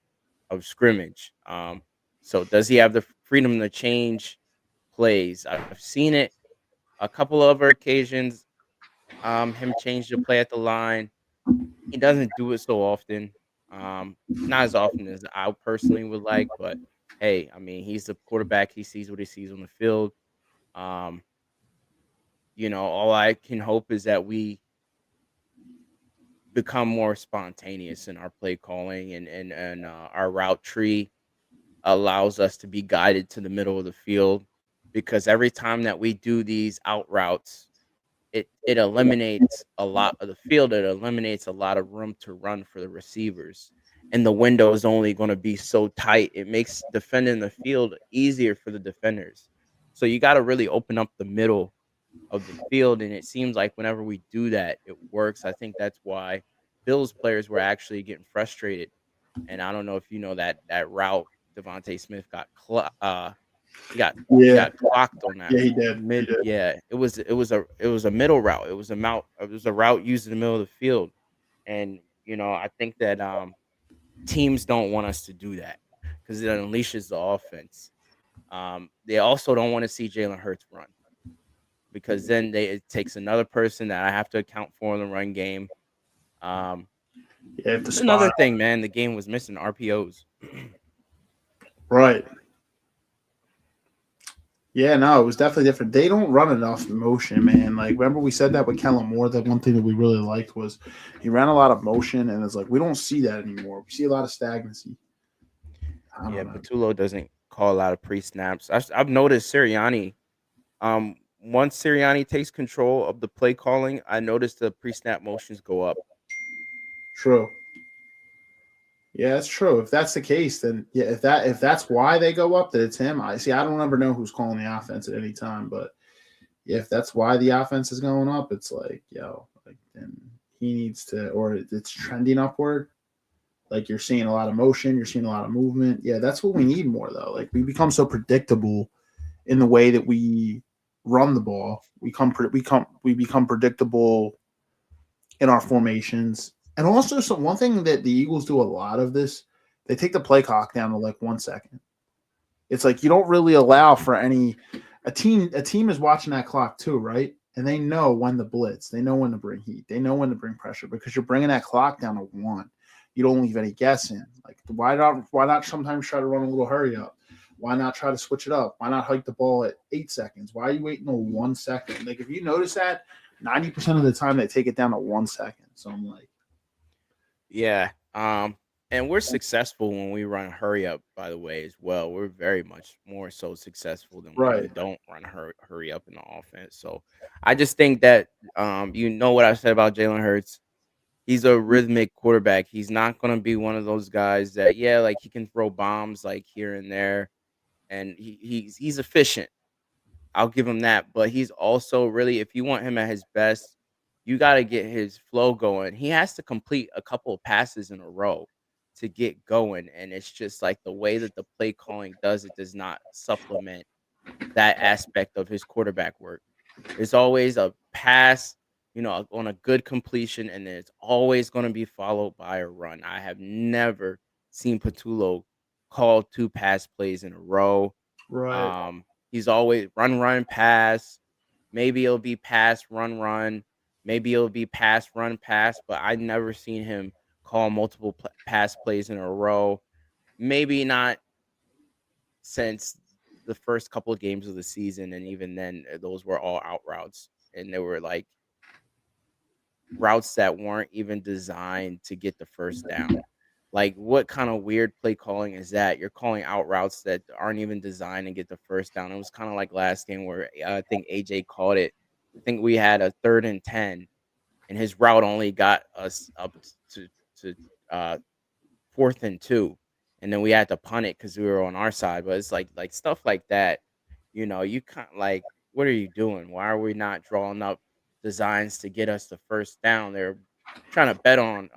[SPEAKER 4] of scrimmage. So does he have the freedom to change plays? I've seen it a couple of other occasions. Him change the play at the line. He doesn't do it so often. Um, Not as often as I personally would like, but hey, I mean, he's the quarterback. He sees what he sees on the field. Um, all I can hope is that we become more spontaneous in our play calling, and our route tree allows us to be guided to the middle of the field, because every time that we do these out routes, it eliminates a lot of the field. It eliminates a lot of room to run for the receivers. And the window is only going to be so tight. It makes defending the field easier for the defenders. So you got to really open up the middle of the field. And it seems like whenever we do that, it works. I think that's why Bills players were actually getting frustrated. And I don't know if you know that route Devontae Smith he got he
[SPEAKER 3] Yeah.
[SPEAKER 4] got clocked on that
[SPEAKER 3] Yeah, he did. He
[SPEAKER 4] mid.
[SPEAKER 3] did.
[SPEAKER 4] Yeah, it was a middle route. It was a route used in the middle of the field, and I think that teams don't want us to do that because it unleashes the offense. They also don't want to see Jalen Hurts run, because then it takes another person that I have to account for in the run game. Um,
[SPEAKER 3] Yeah, if the
[SPEAKER 4] it's another
[SPEAKER 3] spot.
[SPEAKER 4] thing, man. The game was missing RPOs.
[SPEAKER 3] Right. Yeah, no, it was definitely different. They don't run enough motion, man. Like, remember we said that with Kellen Moore. That one thing that we really liked was he ran a lot of motion, and it's like we don't see that anymore. We see a lot of stagnancy. I
[SPEAKER 4] Yeah,
[SPEAKER 3] don't know.
[SPEAKER 4] Patullo doesn't call a lot of pre snaps. I've noticed Sirianni. Once Sirianni takes control of the play calling, I noticed the pre-snap motions go up.
[SPEAKER 3] True. Yeah, that's true. If that's the case, then yeah, if that's why they go up, that it's him. I see. I don't ever know who's calling the offense at any time, but yeah, if that's why the offense is going up, it's like, like then he needs to, or it's trending upward. Like you're seeing a lot of motion, you're seeing a lot of movement. Yeah, that's what we need more though. Like we become so predictable in the way that we run the ball. We become predictable in our formations. And also, one thing that the Eagles do a lot of this, they take the play clock down to like 1 second. It's like you don't really allow for any. A team is watching that clock too, right? And they know when to blitz. They know when to bring heat. They know when to bring pressure because you're bringing that clock down to 1. You don't leave any guessing. Like why not sometimes try to run a little hurry up? Why not try to switch it up? Why not hike the ball at 8 seconds? Why are you waiting till 1 second? Like if you notice that 90% of the time they take it down to 1 second. So I'm like,
[SPEAKER 4] Yeah. And we're successful when we run hurry up, by the way, as well. We're very much more so successful than when we
[SPEAKER 3] right,
[SPEAKER 4] don't run hurry up in the offense. So I just think that what I said about Jalen Hurts. He's a rhythmic quarterback. He's not gonna be one of those guys that, yeah, like he can throw bombs like here and there, and he's efficient. I'll give him that, but he's also really, if you want him at his best, you got to get his flow going. He has to complete a couple of passes in a row to get going, and it's just like the way that the play calling does not supplement that aspect of his quarterback work. It's always a pass, on a good completion, and then it's always going to be followed by a run. I have never seen Patullo call 2 pass plays in a row.
[SPEAKER 3] right.
[SPEAKER 4] He's always run, pass. Maybe it'll be pass, run. Maybe it'll be pass, run, pass. But I never seen him call multiple pass plays in a row. Maybe not since the first couple of games of the season, and even then, those were all out routes, and they were like routes that weren't even designed to get the first down. Like, what kind of weird play calling is that? You're calling out routes that aren't even designed to get the first down. It was kind of like last game where I think AJ called it. I think we had a 3rd and 10, and his route only got us up to uh, 4th and 2, and then we had to punt it because we were on our side. But it's like stuff like that. You can't, like, what are you doing? Why are we not drawing up designs to get us the first down? They're trying to bet on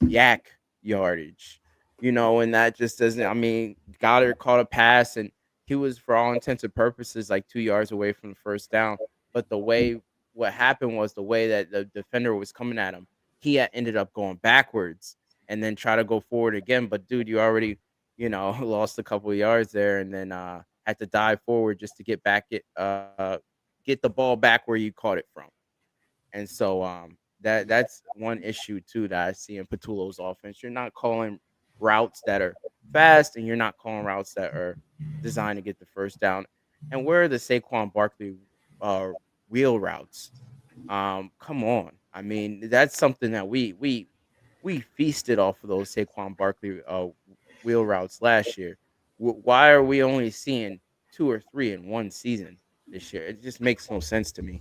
[SPEAKER 4] yak yardage. And that just doesn't. I mean, Goddard caught a pass, and he was, for all intents and purposes, like 2 yards away from the first down. But what happened was the way that the defender was coming at him, ended up going backwards and then try to go forward again. But dude, you already, lost a couple of yards there, and then had to dive forward just to get the ball back where you caught it from. And so that's one issue too that I see in Patullo's offense. You're not calling routes that are fast, and you're not calling routes that are designed to get the first down. And where are the Saquon Barkley uh, wheel routes? Come on. I mean, that's something that we feasted off of those Saquon Barkley wheel routes last year. Why are we only seeing two or three in one season this year? It just makes no sense to me.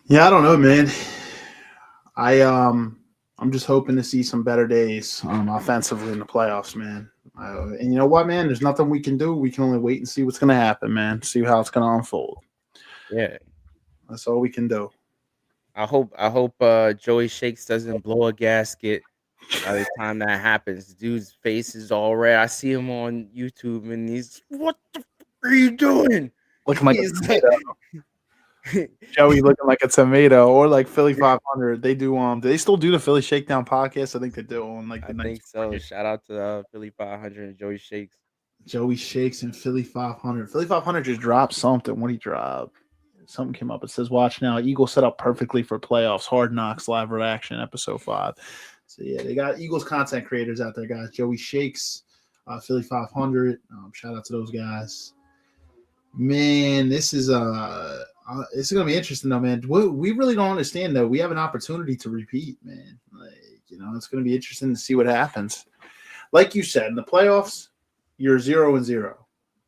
[SPEAKER 3] Yeah, I don't know, man. I'm just hoping to see some better days offensively in the playoffs, man. And you know what, man? There's nothing we can do. We can only wait and see what's going to happen, man. See how it's going to unfold.
[SPEAKER 4] Yeah.
[SPEAKER 3] That's all we can do.
[SPEAKER 4] I hope Joey Shakes doesn't blow a gasket by the time that happens. Dude's face is all red. I see him on YouTube, and he's, what the fuck are you doing?
[SPEAKER 3] Looking like a
[SPEAKER 4] He's
[SPEAKER 3] tomato. Joey looking like a tomato, or like Philly 500. They do do they still do the Philly Shakedown podcast? I think they do on like the
[SPEAKER 4] I
[SPEAKER 3] night.
[SPEAKER 4] think so. Shout out to Philly 500 and Joey Shakes.
[SPEAKER 3] Joey Shakes and Philly 500. Philly 500 just dropped something. What did he drop? Something came up. It says, "Watch now. Eagles set up perfectly for playoffs. Hard Knocks live reaction, episode 5." So yeah, they got Eagles content creators out there, guys. Joey Shakes, Philly 500. Shout out to those guys. Man, this is gonna be interesting though, man. We really don't understand though. We have an opportunity to repeat, man. Like, it's gonna be interesting to see what happens. Like you said, in the playoffs, you're 0-0.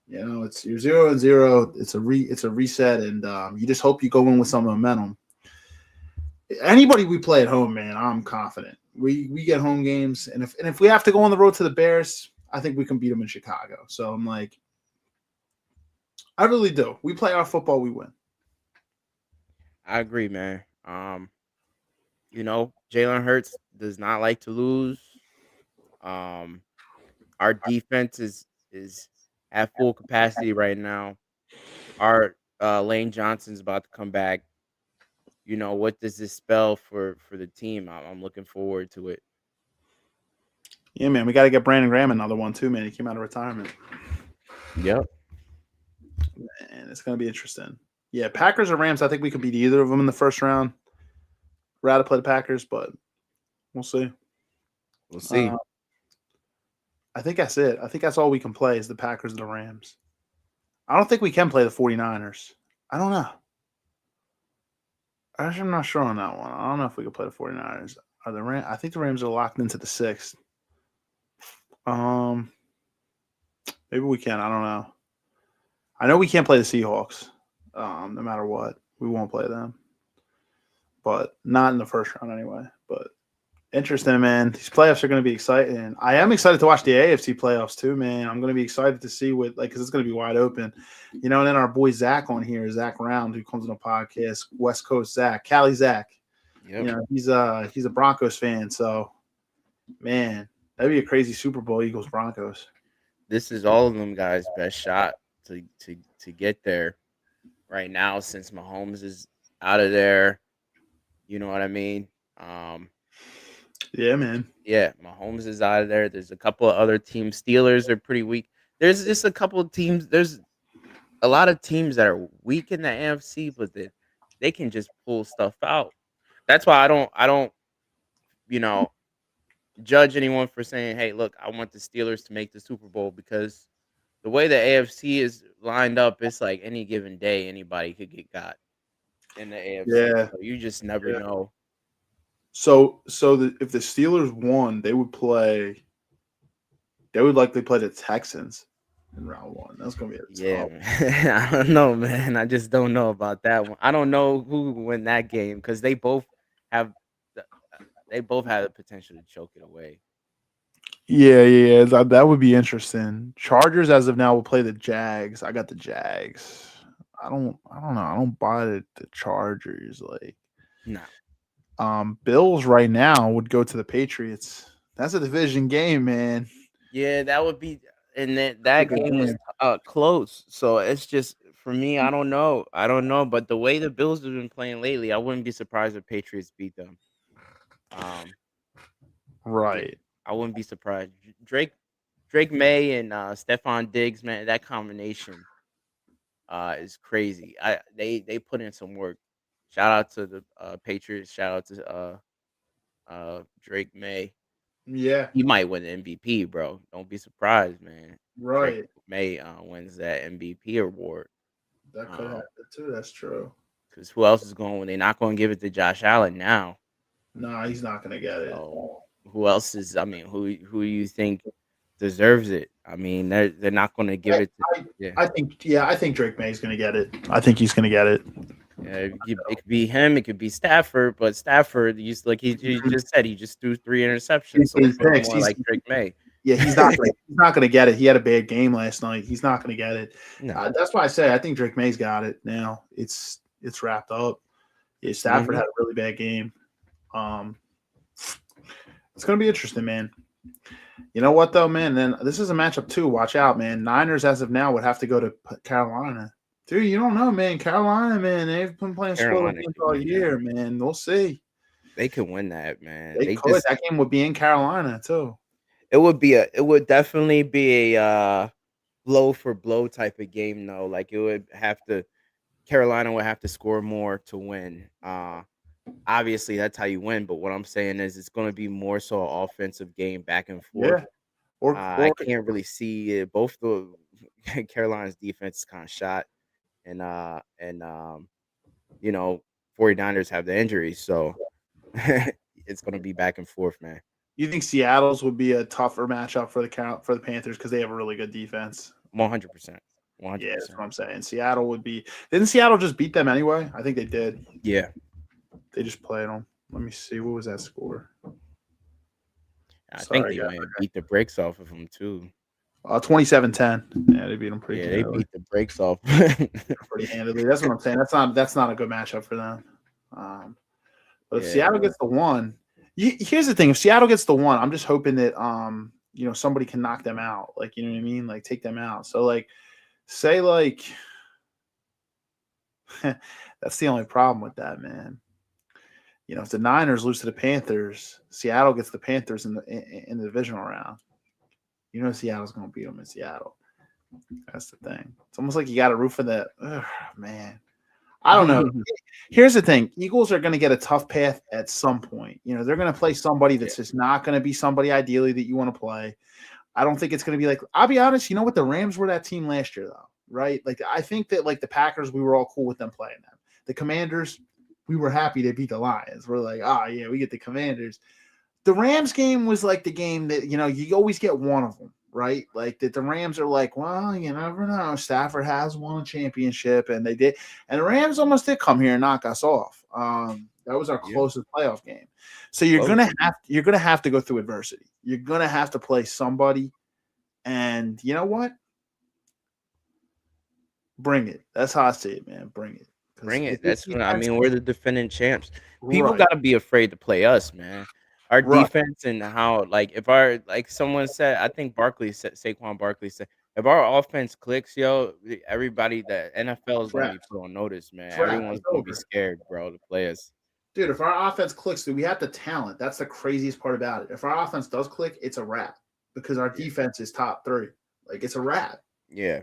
[SPEAKER 3] It's you're 0-0. It's a reset, and you just hope you go in with some momentum. Anybody we play at home, man, I'm confident. We get home games, and if we have to go on the road to the Bears, I think we can beat them in Chicago. So I'm like, I really do. We play our football, we win.
[SPEAKER 4] I agree, man. Jalen Hurts does not like to lose. Our defense is at full capacity right now. Our Lane Johnson's about to come back. What does this spell for the team? I'm looking forward to it.
[SPEAKER 3] Yeah, man, we got to get Brandon Graham another one too, man. He came out of retirement.
[SPEAKER 4] Yep.
[SPEAKER 3] Man, it's gonna be interesting. Yeah, Packers or Rams. I think we could beat either of them in the first round. Rather play the Packers, but we'll see.
[SPEAKER 4] We'll see.
[SPEAKER 3] I think that's it. I think that's all we can play is the Packers and the Rams. I don't think we can play the 49ers. I don't know. Actually, I'm not sure on that one. I don't know if we can play the 49ers. Are the Rams? I think the Rams are locked into the 6th. Maybe we can. I don't know. I know we can't play the Seahawks. No matter what, we won't play them. But not in the first round anyway. But interesting, man. These playoffs are going to be exciting. I am excited to watch the AFC playoffs too, man. I'm going to be excited to see because it's going to be wide open. And then our boy Zach on here, Zach Round, who comes on the podcast, West Coast Zach, Cali Zach. Yep. He's a Broncos fan. So, man, that'd be a crazy Super Bowl, Eagles Broncos.
[SPEAKER 4] This is all of them guys' best shot to get there right now, since Mahomes is out of there. You know what I mean?
[SPEAKER 3] Yeah, man.
[SPEAKER 4] Yeah, Mahomes is out of there. There's a couple of other teams. Steelers are pretty weak. There's just a couple of teams. There's a lot of teams that are weak in the AFC, but they can just pull stuff out. That's why I don't judge anyone for saying, hey, look, I want the Steelers to make the Super Bowl, because the way the AFC is lined up, it's like any given day, anybody could get got in the AFC.
[SPEAKER 3] Yeah.
[SPEAKER 4] So you just never know.
[SPEAKER 3] So if the Steelers won, they would likely play the Texans in round 1. That's gonna be
[SPEAKER 4] man. I don't know, man. I just don't know about that one. I don't know who would win that game, because they both have the potential to choke it away.
[SPEAKER 3] Yeah. That would be interesting. Chargers, as of now, will play the Jags. I got the Jags. I don't know. I don't buy the Chargers. Like,
[SPEAKER 4] no.
[SPEAKER 3] Bills right now would go to the Patriots. That's a division game, man.
[SPEAKER 4] Yeah, that would be, and that
[SPEAKER 3] Good
[SPEAKER 4] game was
[SPEAKER 3] game.
[SPEAKER 4] close. So it's just for me. I don't know. I don't know. But the way the Bills have been playing lately, I wouldn't be surprised if Patriots beat them. Um, yeah,
[SPEAKER 3] Right.
[SPEAKER 4] I wouldn't be surprised. Drake May and Stephon Diggs, man, that combination is crazy. They put in some work. Shout out to the Patriots. Shout out to Drake May.
[SPEAKER 3] Yeah.
[SPEAKER 4] He might win the MVP, bro. Don't be surprised, man. Drake
[SPEAKER 3] Right.
[SPEAKER 4] May wins that MVP award.
[SPEAKER 3] That could happen too. That's true.
[SPEAKER 4] Because who else is going? They're not going to give it to Josh Allen now.
[SPEAKER 3] Nah, he's not gonna get it.
[SPEAKER 4] So who else is? I mean, who you think deserves it? I mean, they're not going to give it to. Yeah,
[SPEAKER 3] I think Drake May's gonna get it. I think he's gonna get it.
[SPEAKER 4] yeah. It could be him. It could be Stafford. But Stafford, like he just said, he just threw 3 interceptions. So it's more like Drake May.
[SPEAKER 3] Yeah, he's not gonna get it. He had a bad game last night. He's not gonna get it.
[SPEAKER 4] No.
[SPEAKER 3] That's why I say I think Drake May's got it now. It's wrapped up. Yeah, Stafford had a really bad game. It's gonna be interesting, man. You know what though, man? Then this is a matchup too. Watch out, man. Niners as of now would have to go to Carolina. Dude, you don't know, man. Carolina, man, they've been playing spoiler games all year, man. We'll see.
[SPEAKER 4] They could win that, man.
[SPEAKER 3] They could. That game would be in Carolina too.
[SPEAKER 4] It would definitely be a blow for blow type of game though. Like Carolina would have to score more to win. Obviously that's how you win, but what I'm saying is it's going to be more so an offensive game back and forth.
[SPEAKER 3] Yeah. Or
[SPEAKER 4] I can't really see it. Both the Carolina's defense is kind of shot, and 49ers have the injuries, so it's going to be back and forth, man.
[SPEAKER 3] You think Seattle's would be a tougher matchup for the Panthers because they have a really good defense?
[SPEAKER 4] 100%.
[SPEAKER 3] 100%. Yeah, that's what I'm saying. Seattle would be. Didn't Seattle just beat them anyway? I think they did.
[SPEAKER 4] Yeah.
[SPEAKER 3] They just played them. Let me see. What was that score?
[SPEAKER 4] I think they might beat the brakes off of them too.
[SPEAKER 3] 27-10. Yeah, they beat them pretty.
[SPEAKER 4] Yeah, they beat the brakes off
[SPEAKER 3] pretty handily. That's what I'm saying. That's not a good matchup for them. But if Seattle gets the one, here's the thing: if Seattle gets the one, I'm just hoping that somebody can knock them out. Like, you know what I mean? Like, take them out. So like, say like, that's the only problem with that, man. If the Niners lose to the Panthers, Seattle gets the Panthers in the divisional round. Seattle's going to beat them in Seattle. That's the thing. It's almost like you got to root for that. Ugh, man. I don't know. Here's the thing. Eagles are going to get a tough path at some point. They're going to play somebody that's just not going to be somebody ideally that you want to play. I don't think it's going to be like – I'll be honest. You know what? The Rams were that team last year, though, right? Like, I think that, like, the Packers, we were all cool with them playing them. The Commanders – we were happy they beat the Lions. We're like, yeah, we get the Commanders. The Rams game was like the game that, you always get one of them, right? Like that the Rams are like, well, you never know. Stafford has won a championship, and they did. And the Rams almost did come here and knock us off. That was our closest playoff game. So you're gonna have to go through adversity. You're gonna have to play somebody, and you know what? Bring it. That's how I see it, man. Bring it.
[SPEAKER 4] Bring it. That's what I mean. We're the defending champs. People got to be afraid to play us, man. Our defense and how, like someone said, I think Saquon Barkley said, if our offense clicks, everybody, the NFL is going to be put on notice, man. Everyone's going to be scared, bro, to play us.
[SPEAKER 3] Dude, if our offense clicks, dude, we have the talent. That's the craziest part about it. If our offense does click, it's a wrap because our defense is top 3. Like, it's a wrap.
[SPEAKER 4] Yeah.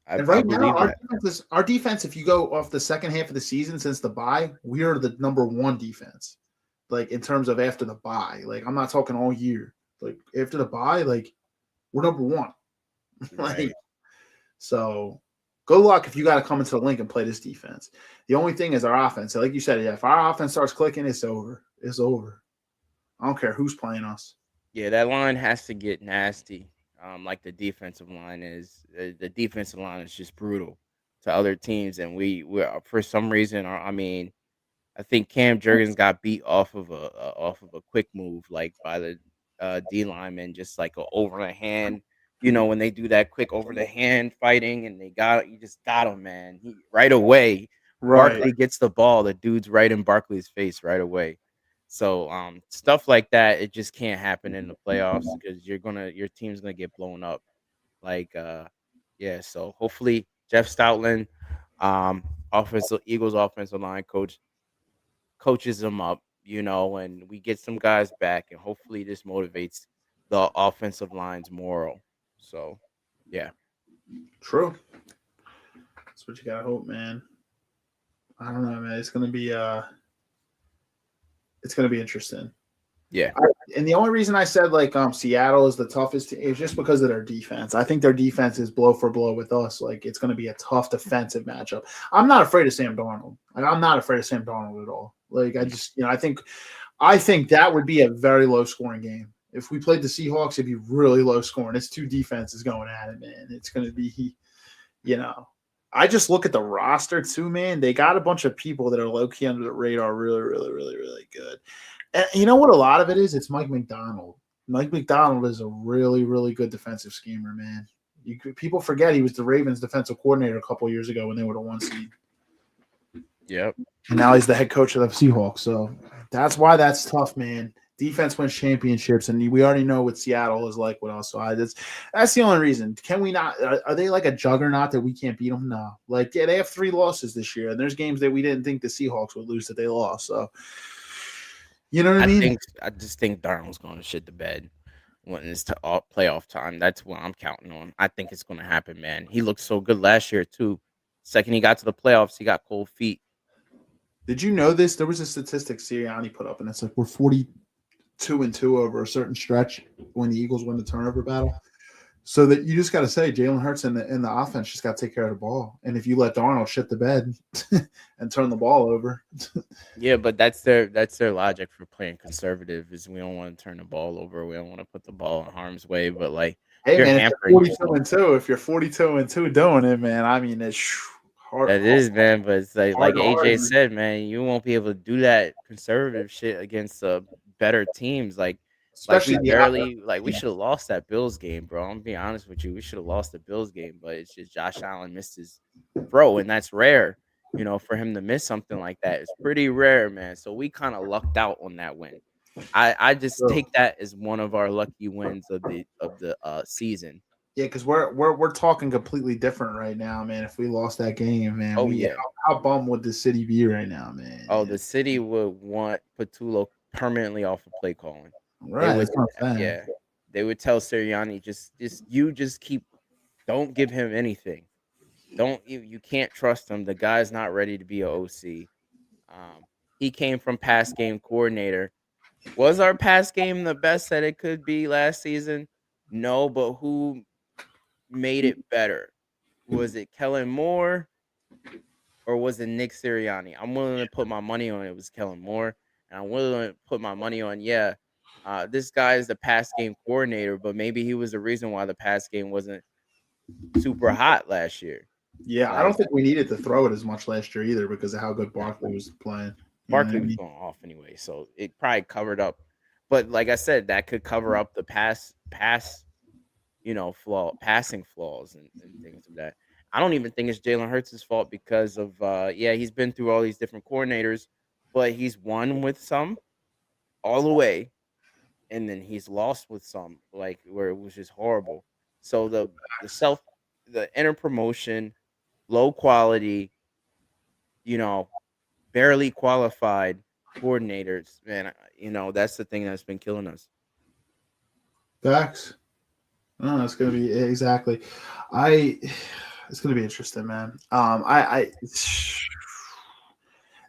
[SPEAKER 3] And right now, our defense, if you go off the second half of the season since the bye, we are the number 1 defense. Like, in terms of after the bye. Like, I'm not talking all year. Like, after the bye, like, we're number 1. Like, so good luck if you got to come into the link and play this defense. The only thing is our offense. So like you said, if our offense starts clicking, it's over. It's over. I don't care who's playing us.
[SPEAKER 4] Yeah, that line has to get nasty. Like the defensive line is. The defensive line is just brutal to other teams, and we for some reason, I think Cam Jurgens got beat off of a quick move, like by the D lineman, just like a over the hand. When they do that quick over the hand fighting, and you just got him, man. Right away, Barkley gets the ball. The dude's right in Barkley's face right away. So stuff like that, it just can't happen in the playoffs because your team's gonna get blown up. Like yeah, so hopefully Jeff Stoutland, um, offensive Eagles offensive line coaches them up, and we get some guys back, and hopefully this motivates the offensive line's moral. So, yeah,
[SPEAKER 3] True. That's what you gotta hope, man. I don't know, man. It's gonna be interesting.
[SPEAKER 4] yeah,
[SPEAKER 3] And the only reason I said like Seattle is the toughest is just because of their defense. I think their defense is blow for blow with us. Like it's going to be a tough defensive matchup. I'm not afraid of Sam Darnold. Like I'm not afraid of Sam Darnold at all. Like I just I think that would be a very low scoring game. If we played the Seahawks, it'd be really low scoring. It's two defenses going at it, man. It's going to be, you know. I just look at the roster too, man. They got a bunch of people that are low key under the radar, really, really, really, really good. And you know what? A lot of it is it's Mike McDonald. Mike McDonald is a really, really good defensive schemer, man. People forget he was the Ravens defensive coordinator a couple years ago when they were the 1 seed.
[SPEAKER 4] yep.
[SPEAKER 3] And now he's the head coach of the Seahawks. So that's why that's tough, man. Defense wins championships, and we already know what Seattle is like with us. So that's the only reason. Can we not? Are they like a juggernaut that we can't beat them? No. Like, yeah, they have 3 losses this year, and there's games that we didn't think the Seahawks would lose that they lost. So, you know what I mean?
[SPEAKER 4] I just think Darnold's going to shit the bed when it's to playoff time. That's what I'm counting on. I think it's going to happen, man. He looked so good last year too. Second he got to the playoffs, he got cold feet.
[SPEAKER 3] Did you know this? There was a statistic Sirianni put up, and it's like we're 42-2 over a certain stretch when the Eagles win the turnover battle. So that you just got to say Jalen Hurts in the offense just got to take care of the ball. And if you let Darnold shit the bed and turn the ball over,
[SPEAKER 4] Yeah, but that's their logic for playing conservative is we don't want to turn the ball over. We don't want to put the ball in harm's way. But like,
[SPEAKER 3] hey
[SPEAKER 4] you're
[SPEAKER 3] man,
[SPEAKER 4] hampering
[SPEAKER 3] if
[SPEAKER 4] yourself.
[SPEAKER 3] you're 42-2 doing it, man, I mean it's hard.
[SPEAKER 4] That is, man. But it's like
[SPEAKER 3] Hard,
[SPEAKER 4] AJ
[SPEAKER 3] hard.
[SPEAKER 4] said, man, you won't be able to do that conservative shit against better teams. Like we
[SPEAKER 3] Especially
[SPEAKER 4] barely we should have lost that Bills game, bro. I'm gonna be honest with you. We should have lost the Bills game, but it's just Josh Allen missed his throw, and that's rare. For him to miss something like that, it's pretty rare, man. So we kind of lucked out on that win. I just take that as one of our lucky wins of the season.
[SPEAKER 3] yeah, because we're talking completely different right now, man. If we lost that game, man,
[SPEAKER 4] Oh yeah.
[SPEAKER 3] how bummed would the city be right now, man?
[SPEAKER 4] Oh, the city would want Patullo permanently off of play calling. They
[SPEAKER 3] Right,
[SPEAKER 4] would,
[SPEAKER 3] that's what I'm saying.
[SPEAKER 4] yeah. They would tell Sirianni just keep, don't give him anything. You can't trust him. The guy's not ready to be a OC. He came from pass game coordinator. Was our pass game the best that it could be last season? No, but who made it better? Was it Kellen Moore or was it Nick Sirianni? I'm willing to put my money on it was Kellen Moore, and I'm willing to put my money on this guy is the pass game coordinator, but maybe he was the reason why the pass game wasn't super hot last year.
[SPEAKER 3] Yeah, I don't think we needed to throw it as much last year either because of how good Barkley was playing.
[SPEAKER 4] Barkley was going off anyway, so it probably covered up. But like I said, that could cover up the passing flaws and things of that. I don't even think it's Jalen Hurts' fault because of he's been through all these different coordinators, but he's won with some all the way, and then he's lost with some like where it was just horrible. So the inner promotion, low quality, barely qualified coordinators, man, that's the thing that's been killing us.
[SPEAKER 3] Facts. No, it's gonna be exactly. It's gonna be interesting, man.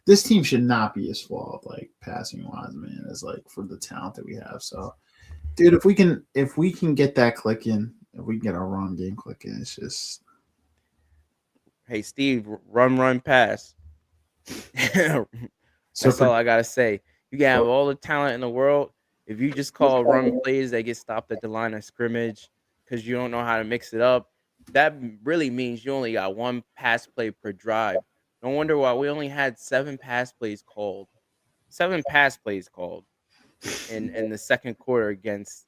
[SPEAKER 3] This team should not be as flawed, like passing wise, man, as like for the talent that we have. So, dude, if we can get that clicking, if we can get our run game clicking, it's just.
[SPEAKER 4] Hey, Steve, run, pass. That's all I gotta say. You can have all the talent in the world. If you just call run plays, they get stopped at the line of scrimmage because you don't know how to mix it up. That really means you only got one pass play per drive. No wonder why we only had 7 pass plays called. 7 pass plays called in the second quarter against.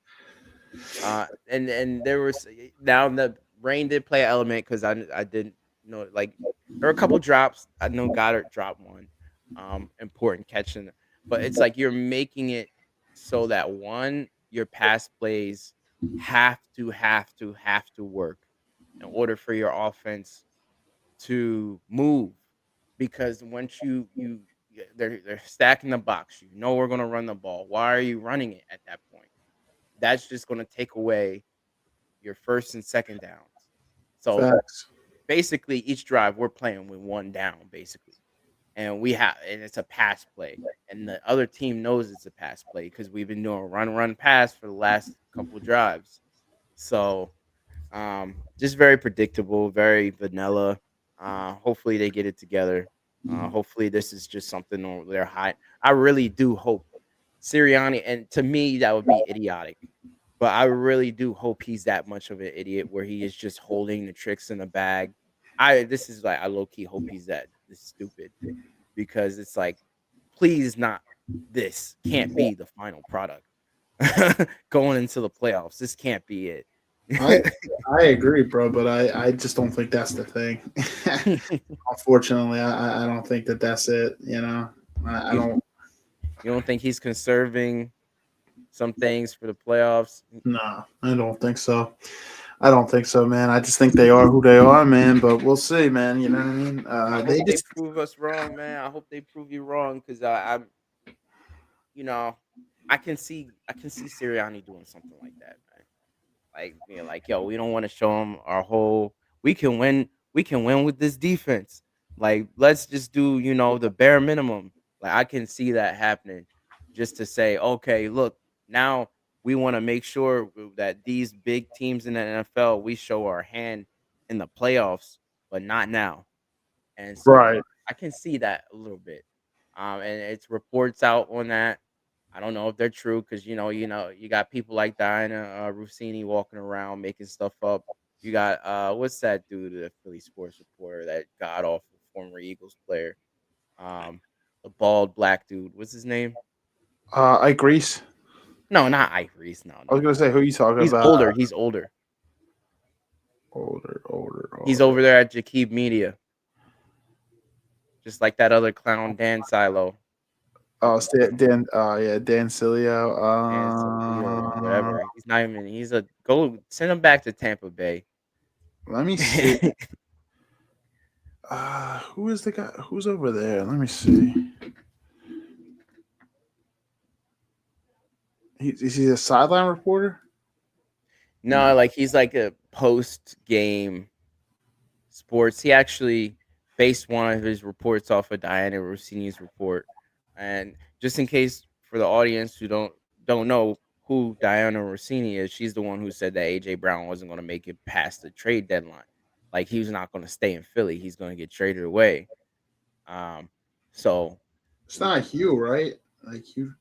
[SPEAKER 4] And there was now the rain did play an element because I didn't know there were a couple drops. I know Goddard dropped one. Important catch but it's like you're making it so that one, your pass plays have to work in order for your offense to move. Because once they're stacking the box, you know we're gonna run the ball. Why are you running it at that point? That's just gonna take away your first and second downs. So
[SPEAKER 3] Facts.
[SPEAKER 4] basically, each drive we're playing with one down, basically, and it's a pass play, and the other team knows it's a pass play because we've been doing run pass for the last couple drives. So just very predictable, very vanilla. Hopefully they get it together. Hopefully this is just something on their high. I really do hope Sirianni, and to me that would be idiotic. But I really do hope he's that much of an idiot where he is just holding the tricks in the bag. This is like I low key hope he's that this stupid because it's like, please not, this can't be the final product going into the playoffs. This can't be it.
[SPEAKER 3] I I agree, bro, but I just don't think that's the thing. Unfortunately, I don't think that that's it. I
[SPEAKER 4] you,
[SPEAKER 3] don't.
[SPEAKER 4] you don't think he's conserving some things for the playoffs?
[SPEAKER 3] No, I don't think so. I don't think so, man. I just think they are who they are, man. But we'll see, man. You know what I mean?
[SPEAKER 4] I
[SPEAKER 3] They
[SPEAKER 4] hope they
[SPEAKER 3] just
[SPEAKER 4] prove us wrong, man. I hope they prove you wrong because I'm, you know, I can see Sirianni doing something like that, man. Like being like, yo, we don't want to show them our whole. We can win with this defense. Like, let's just do the bare minimum. Like, I can see that happening, just to say, okay, look, now we want to make sure that these big teams in the NFL, we show our hand in the playoffs, but not now. And so
[SPEAKER 3] right.
[SPEAKER 4] I can see that a little bit. And it's reports out on that. I don't know if they're true because you got people like Diana Rossini walking around making stuff up. You got what's that dude, the Philly sports reporter, that god awful former Eagles player, the bald black dude. What's his name?
[SPEAKER 3] Ike Reese.
[SPEAKER 4] No, not Ike Reese. No,
[SPEAKER 3] I was
[SPEAKER 4] no,
[SPEAKER 3] gonna
[SPEAKER 4] no.
[SPEAKER 3] say who you talking
[SPEAKER 4] He's
[SPEAKER 3] about?
[SPEAKER 4] older. He's older. He's
[SPEAKER 3] Older.
[SPEAKER 4] over there at Jakib Media, just like that other clown Dan Silo.
[SPEAKER 3] Oh,
[SPEAKER 4] Fucking clown.
[SPEAKER 3] Dan. Yeah, Dan Cilio.
[SPEAKER 4] Dan Salio or whatever. He's not even. He's a go. Send him back to Tampa Bay.
[SPEAKER 3] Let me see. Who is the guy? Who's over there? Let me see. Is he a sideline reporter?
[SPEAKER 4] No, like he's like a post game sports. He actually based one of his reports off of Diana Rossini's report. And just in case for the audience who don't know who Diana Rossini is, she's the one who said that AJ Brown wasn't going to make it past the trade deadline. Like he was not going to stay in Philly. He's going to get traded away. Um, so
[SPEAKER 3] It's not Hugh, right? Like Hugh.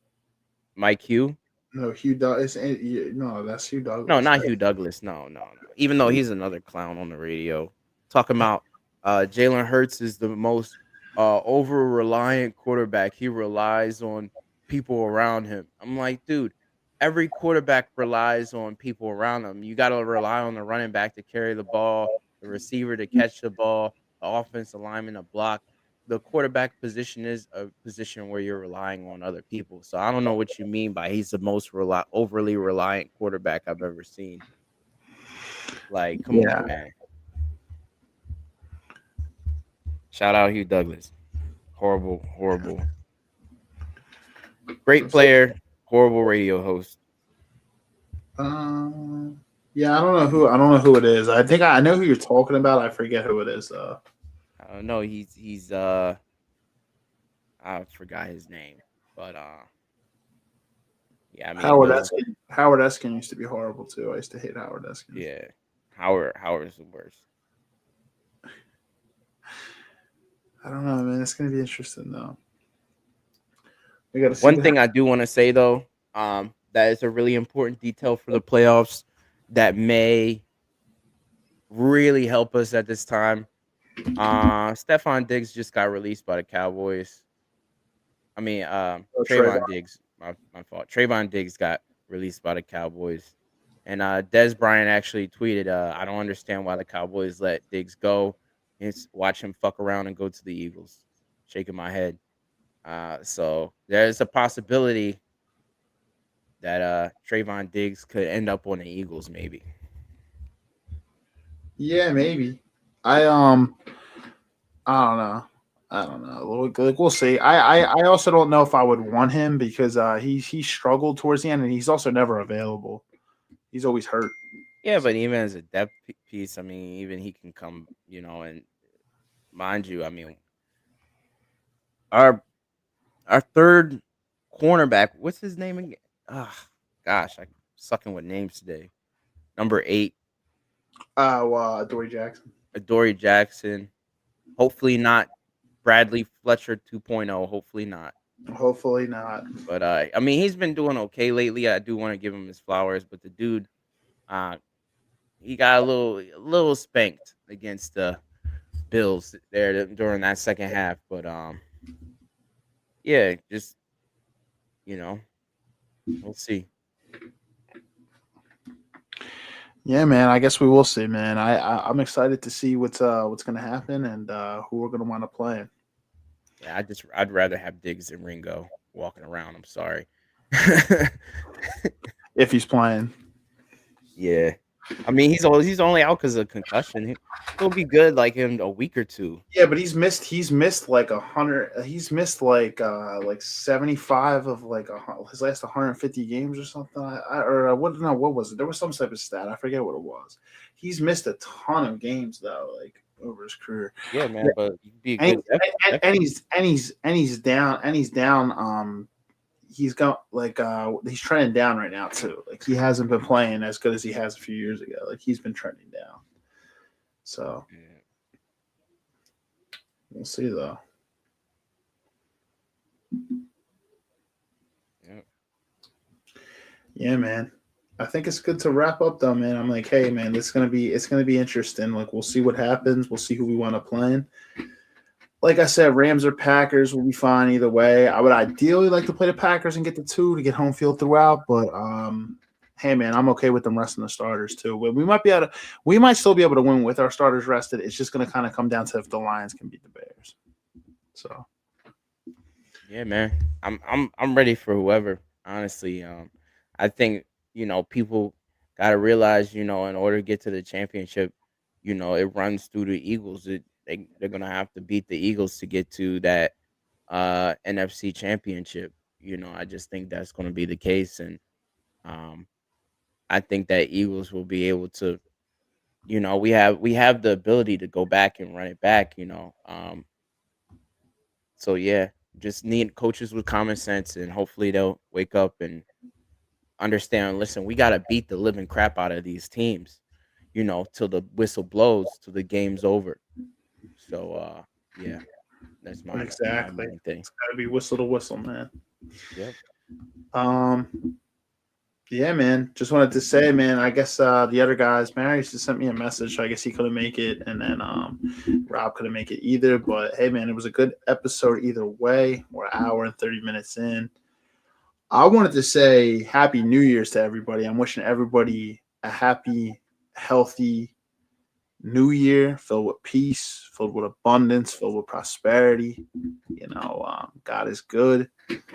[SPEAKER 4] Mike Hugh.
[SPEAKER 3] No, Hugh Douglas. No, that's Hugh
[SPEAKER 4] No,
[SPEAKER 3] Douglas.
[SPEAKER 4] not Hugh Douglas. No, no, no. Even though he's another clown on the radio, talking about Jalen Hurts is the most over reliant quarterback. He relies on people around him. I'm like, dude, every quarterback relies on people around them. You got to rely on the running back to carry the ball, the receiver to catch the ball, the offensive lineman to block. The quarterback position is a position where you're relying on other people. So I don't know what you mean by he's the most overly reliant quarterback I've ever seen. Like, come
[SPEAKER 3] Yeah.
[SPEAKER 4] on, man. Shout out Hugh Douglas. Horrible, horrible. Great player, horrible radio host.
[SPEAKER 3] Yeah, I don't know who. I don't know who it is. I think I know who you're talking about. I forget who it is though.
[SPEAKER 4] I don't know. He's I forgot his name, but yeah, I mean,
[SPEAKER 3] Howard Eskin. Howard Eskin used to be horrible too. I used to hate Howard Eskin.
[SPEAKER 4] Yeah, Howard is the worst.
[SPEAKER 3] I don't know, man. It's gonna be interesting though. We got to see
[SPEAKER 4] One thing I do want to say though, that is a really important detail for the playoffs that may really help us at this time. Stephon Diggs just got released by the Cowboys. I mean, Trayvon Diggs. My fault. Trayvon Diggs got released by the Cowboys, and Des Bryant actually tweeted, "I don't understand why the Cowboys let Diggs go. It's watch him fuck around and go to the Eagles." Shaking my head. So there's a possibility that Trayvon Diggs could end up on the Eagles, maybe.
[SPEAKER 3] Yeah, maybe. I I don't know. I don't know. We'll see. I also don't know if I would want him because he struggled towards the end and he's also never available. He's always hurt.
[SPEAKER 4] Yeah,
[SPEAKER 3] So
[SPEAKER 4] but even as a depth piece, I mean, even he can come, and mind you, I mean, our our third cornerback, what's his name again? Ah, gosh, I'm sucking with names today. Number 8,
[SPEAKER 3] Dory Jackson.
[SPEAKER 4] Adoree Jackson. Hopefully not Bradley Fletcher 2.0. Hopefully not.
[SPEAKER 3] Hopefully not.
[SPEAKER 4] But I mean, he's been doing okay lately. I do want to give him his flowers, but the dude, uh, he got a little spanked against the Bills there during that second half. But yeah, just you know, we'll see.
[SPEAKER 3] Yeah, man. I guess we will see, man. I'm excited to see what's gonna happen and who we're gonna wind up playing.
[SPEAKER 4] Yeah, I'd rather have Diggs than Ringo walking around. I'm sorry.
[SPEAKER 3] If he's playing.
[SPEAKER 4] Yeah, I mean he's only out because of concussion. He'll be good like in a week or two.
[SPEAKER 3] Yeah, but he's missed like 100. He's missed like 75 of like his last 150 games or something. What? No, what was it? There was some type of stat. I forget what it was. He's missed a ton of games though, like over his career.
[SPEAKER 4] Yeah, man, but you'd be a
[SPEAKER 3] And,
[SPEAKER 4] good depth.
[SPEAKER 3] he's down. He's got like he's trending down right now too. Like he hasn't been playing as good as he has a few years ago. Like he's been trending down. So
[SPEAKER 4] Yeah.
[SPEAKER 3] we'll see though.
[SPEAKER 4] Yeah.
[SPEAKER 3] Yeah, man. I think it's good to wrap up though, man. I'm like, hey man, it's gonna be interesting. Like we'll see what happens. We'll see who we want to play in. Like I said, Rams or Packers will be fine either way. I would ideally like to play the Packers and get the 2 to get home field throughout, but hey man, I'm okay with them resting the starters too. We might still be able to win with our starters rested. It's just gonna kind of come down to if the Lions can beat the Bears. So
[SPEAKER 4] Yeah, man. I'm ready for whoever. Honestly, I think people got to realize in order to get to the championship, it runs through the Eagles. They're gonna have to beat the Eagles to get to that NFC championship. I just think that's gonna be the case, and um, I think that Eagles will be able to. We have the ability to go back and run it back. So yeah, just need coaches with common sense, and hopefully they'll wake up and understand. Listen, we gotta beat the living crap out of these teams, till the whistle blows, till the game's over. So yeah, that's my
[SPEAKER 3] exactly,
[SPEAKER 4] main thing.
[SPEAKER 3] it's gotta be whistle to whistle, man.
[SPEAKER 4] Yep.
[SPEAKER 3] Um, Yeah, man. Just wanted to say, man. I guess the other guys, Marius just sent me a message. So I guess he couldn't make it, and then Rob couldn't make it either. But hey, man, it was a good episode either way. We're an hour and 30 minutes in. I wanted to say Happy New Year's to everybody. I'm wishing everybody a happy, healthy New Year filled with peace, filled with abundance, filled with prosperity. God is good.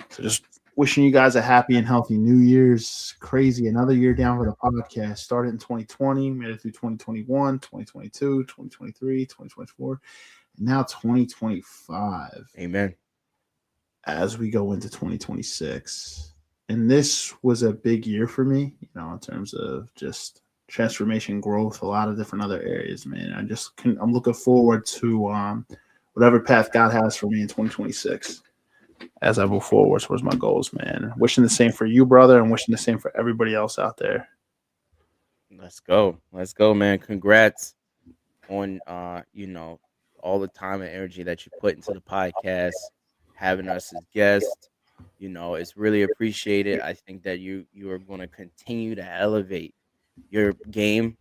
[SPEAKER 3] So just wishing you guys a happy and healthy New Year's. Crazy. Another year down for the podcast. Started in 2020, made it through 2021, 2022, 2023, 2024, and now 2025
[SPEAKER 4] Amen.
[SPEAKER 3] as we go into 2026. And this was a big year for me, in terms of just transformation, growth, a lot of different other areas, man. I'm looking forward to whatever path God has for me in 2026 as I move forward towards my goals, man. Wishing the same for you, brother, and wishing the same for everybody else out there.
[SPEAKER 4] Let's go, man. Congrats on all the time and energy that you put into the podcast, having us as guests. It's really appreciated. I think that you are going to continue to elevate your game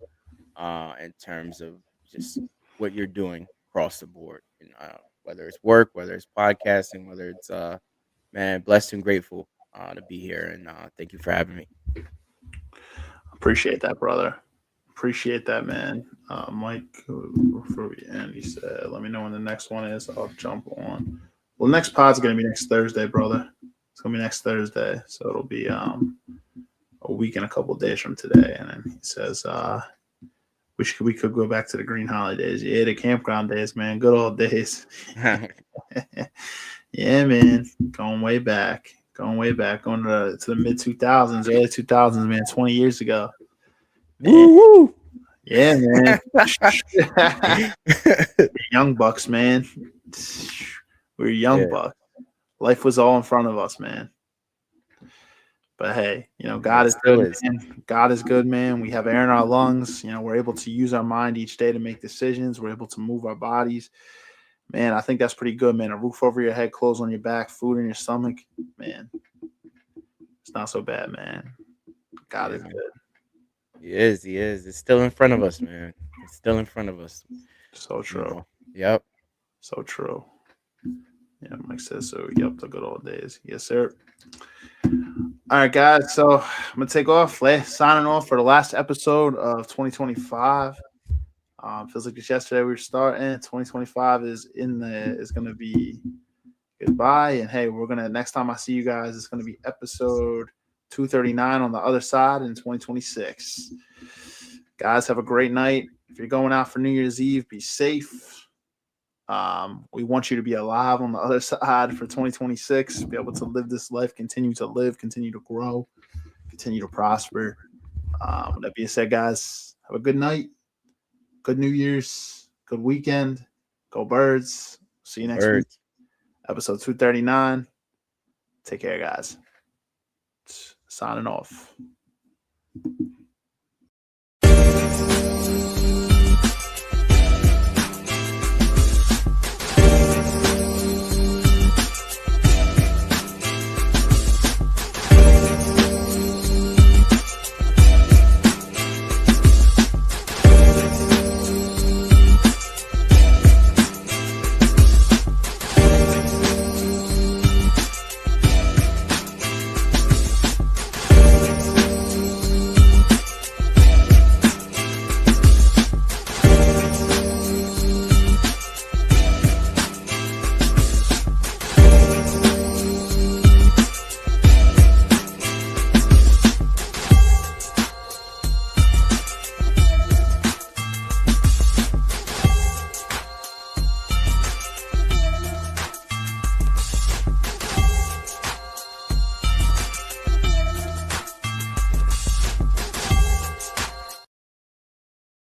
[SPEAKER 4] in terms of just what you're doing across the board. Whether it's work, whether it's podcasting, whether it's man, blessed and grateful to be here, and thank you for having me.
[SPEAKER 3] Appreciate that, brother. Appreciate that, man. Mike, before we end, he said, let me know when the next one is. I'll jump on Well, next pod's gonna be next Thursday, brother. It's gonna be next Thursday, so it'll be a week and a couple of days from today. And then he says we could go back to the green holidays. Yeah, the campground days, man. Good old days. Yeah, man. Going way back. Going to the mid 2000s, early 2000s, man. 20 years ago.
[SPEAKER 4] Woo!
[SPEAKER 3] Yeah, man. Young bucks, man. We were young bucks. Life was all in front of us, man. But hey, God is good, man. God is good, man. We have air in our lungs. We're able to use our mind each day to make decisions. We're able to move our bodies. Man, I think that's pretty good, man. A roof over your head, clothes on your back, food in your stomach. Man, it's not so bad, man. God is good.
[SPEAKER 4] He is. It's still in front of us, man. It's still in front of us.
[SPEAKER 3] So true.
[SPEAKER 4] Yep.
[SPEAKER 3] So true. Yeah, Mike says so. Yep, the good old days. Yes, sir. All right, guys. So I'm gonna take off. Signing off for the last episode of 2025. Feels like just yesterday we were starting. 2025 is gonna be goodbye. And hey, next time I see you guys, it's gonna be episode 239 on the other side in 2026. Guys, have a great night. If you're going out for New Year's Eve, be safe. We want you to be alive on the other side for 2026, be able to live this life, continue to live, continue to grow, continue to prosper. With that being said, guys, have a good night, good New Year's, good weekend. Go Birds. See you next week. Episode 239. Take care, guys. Signing off.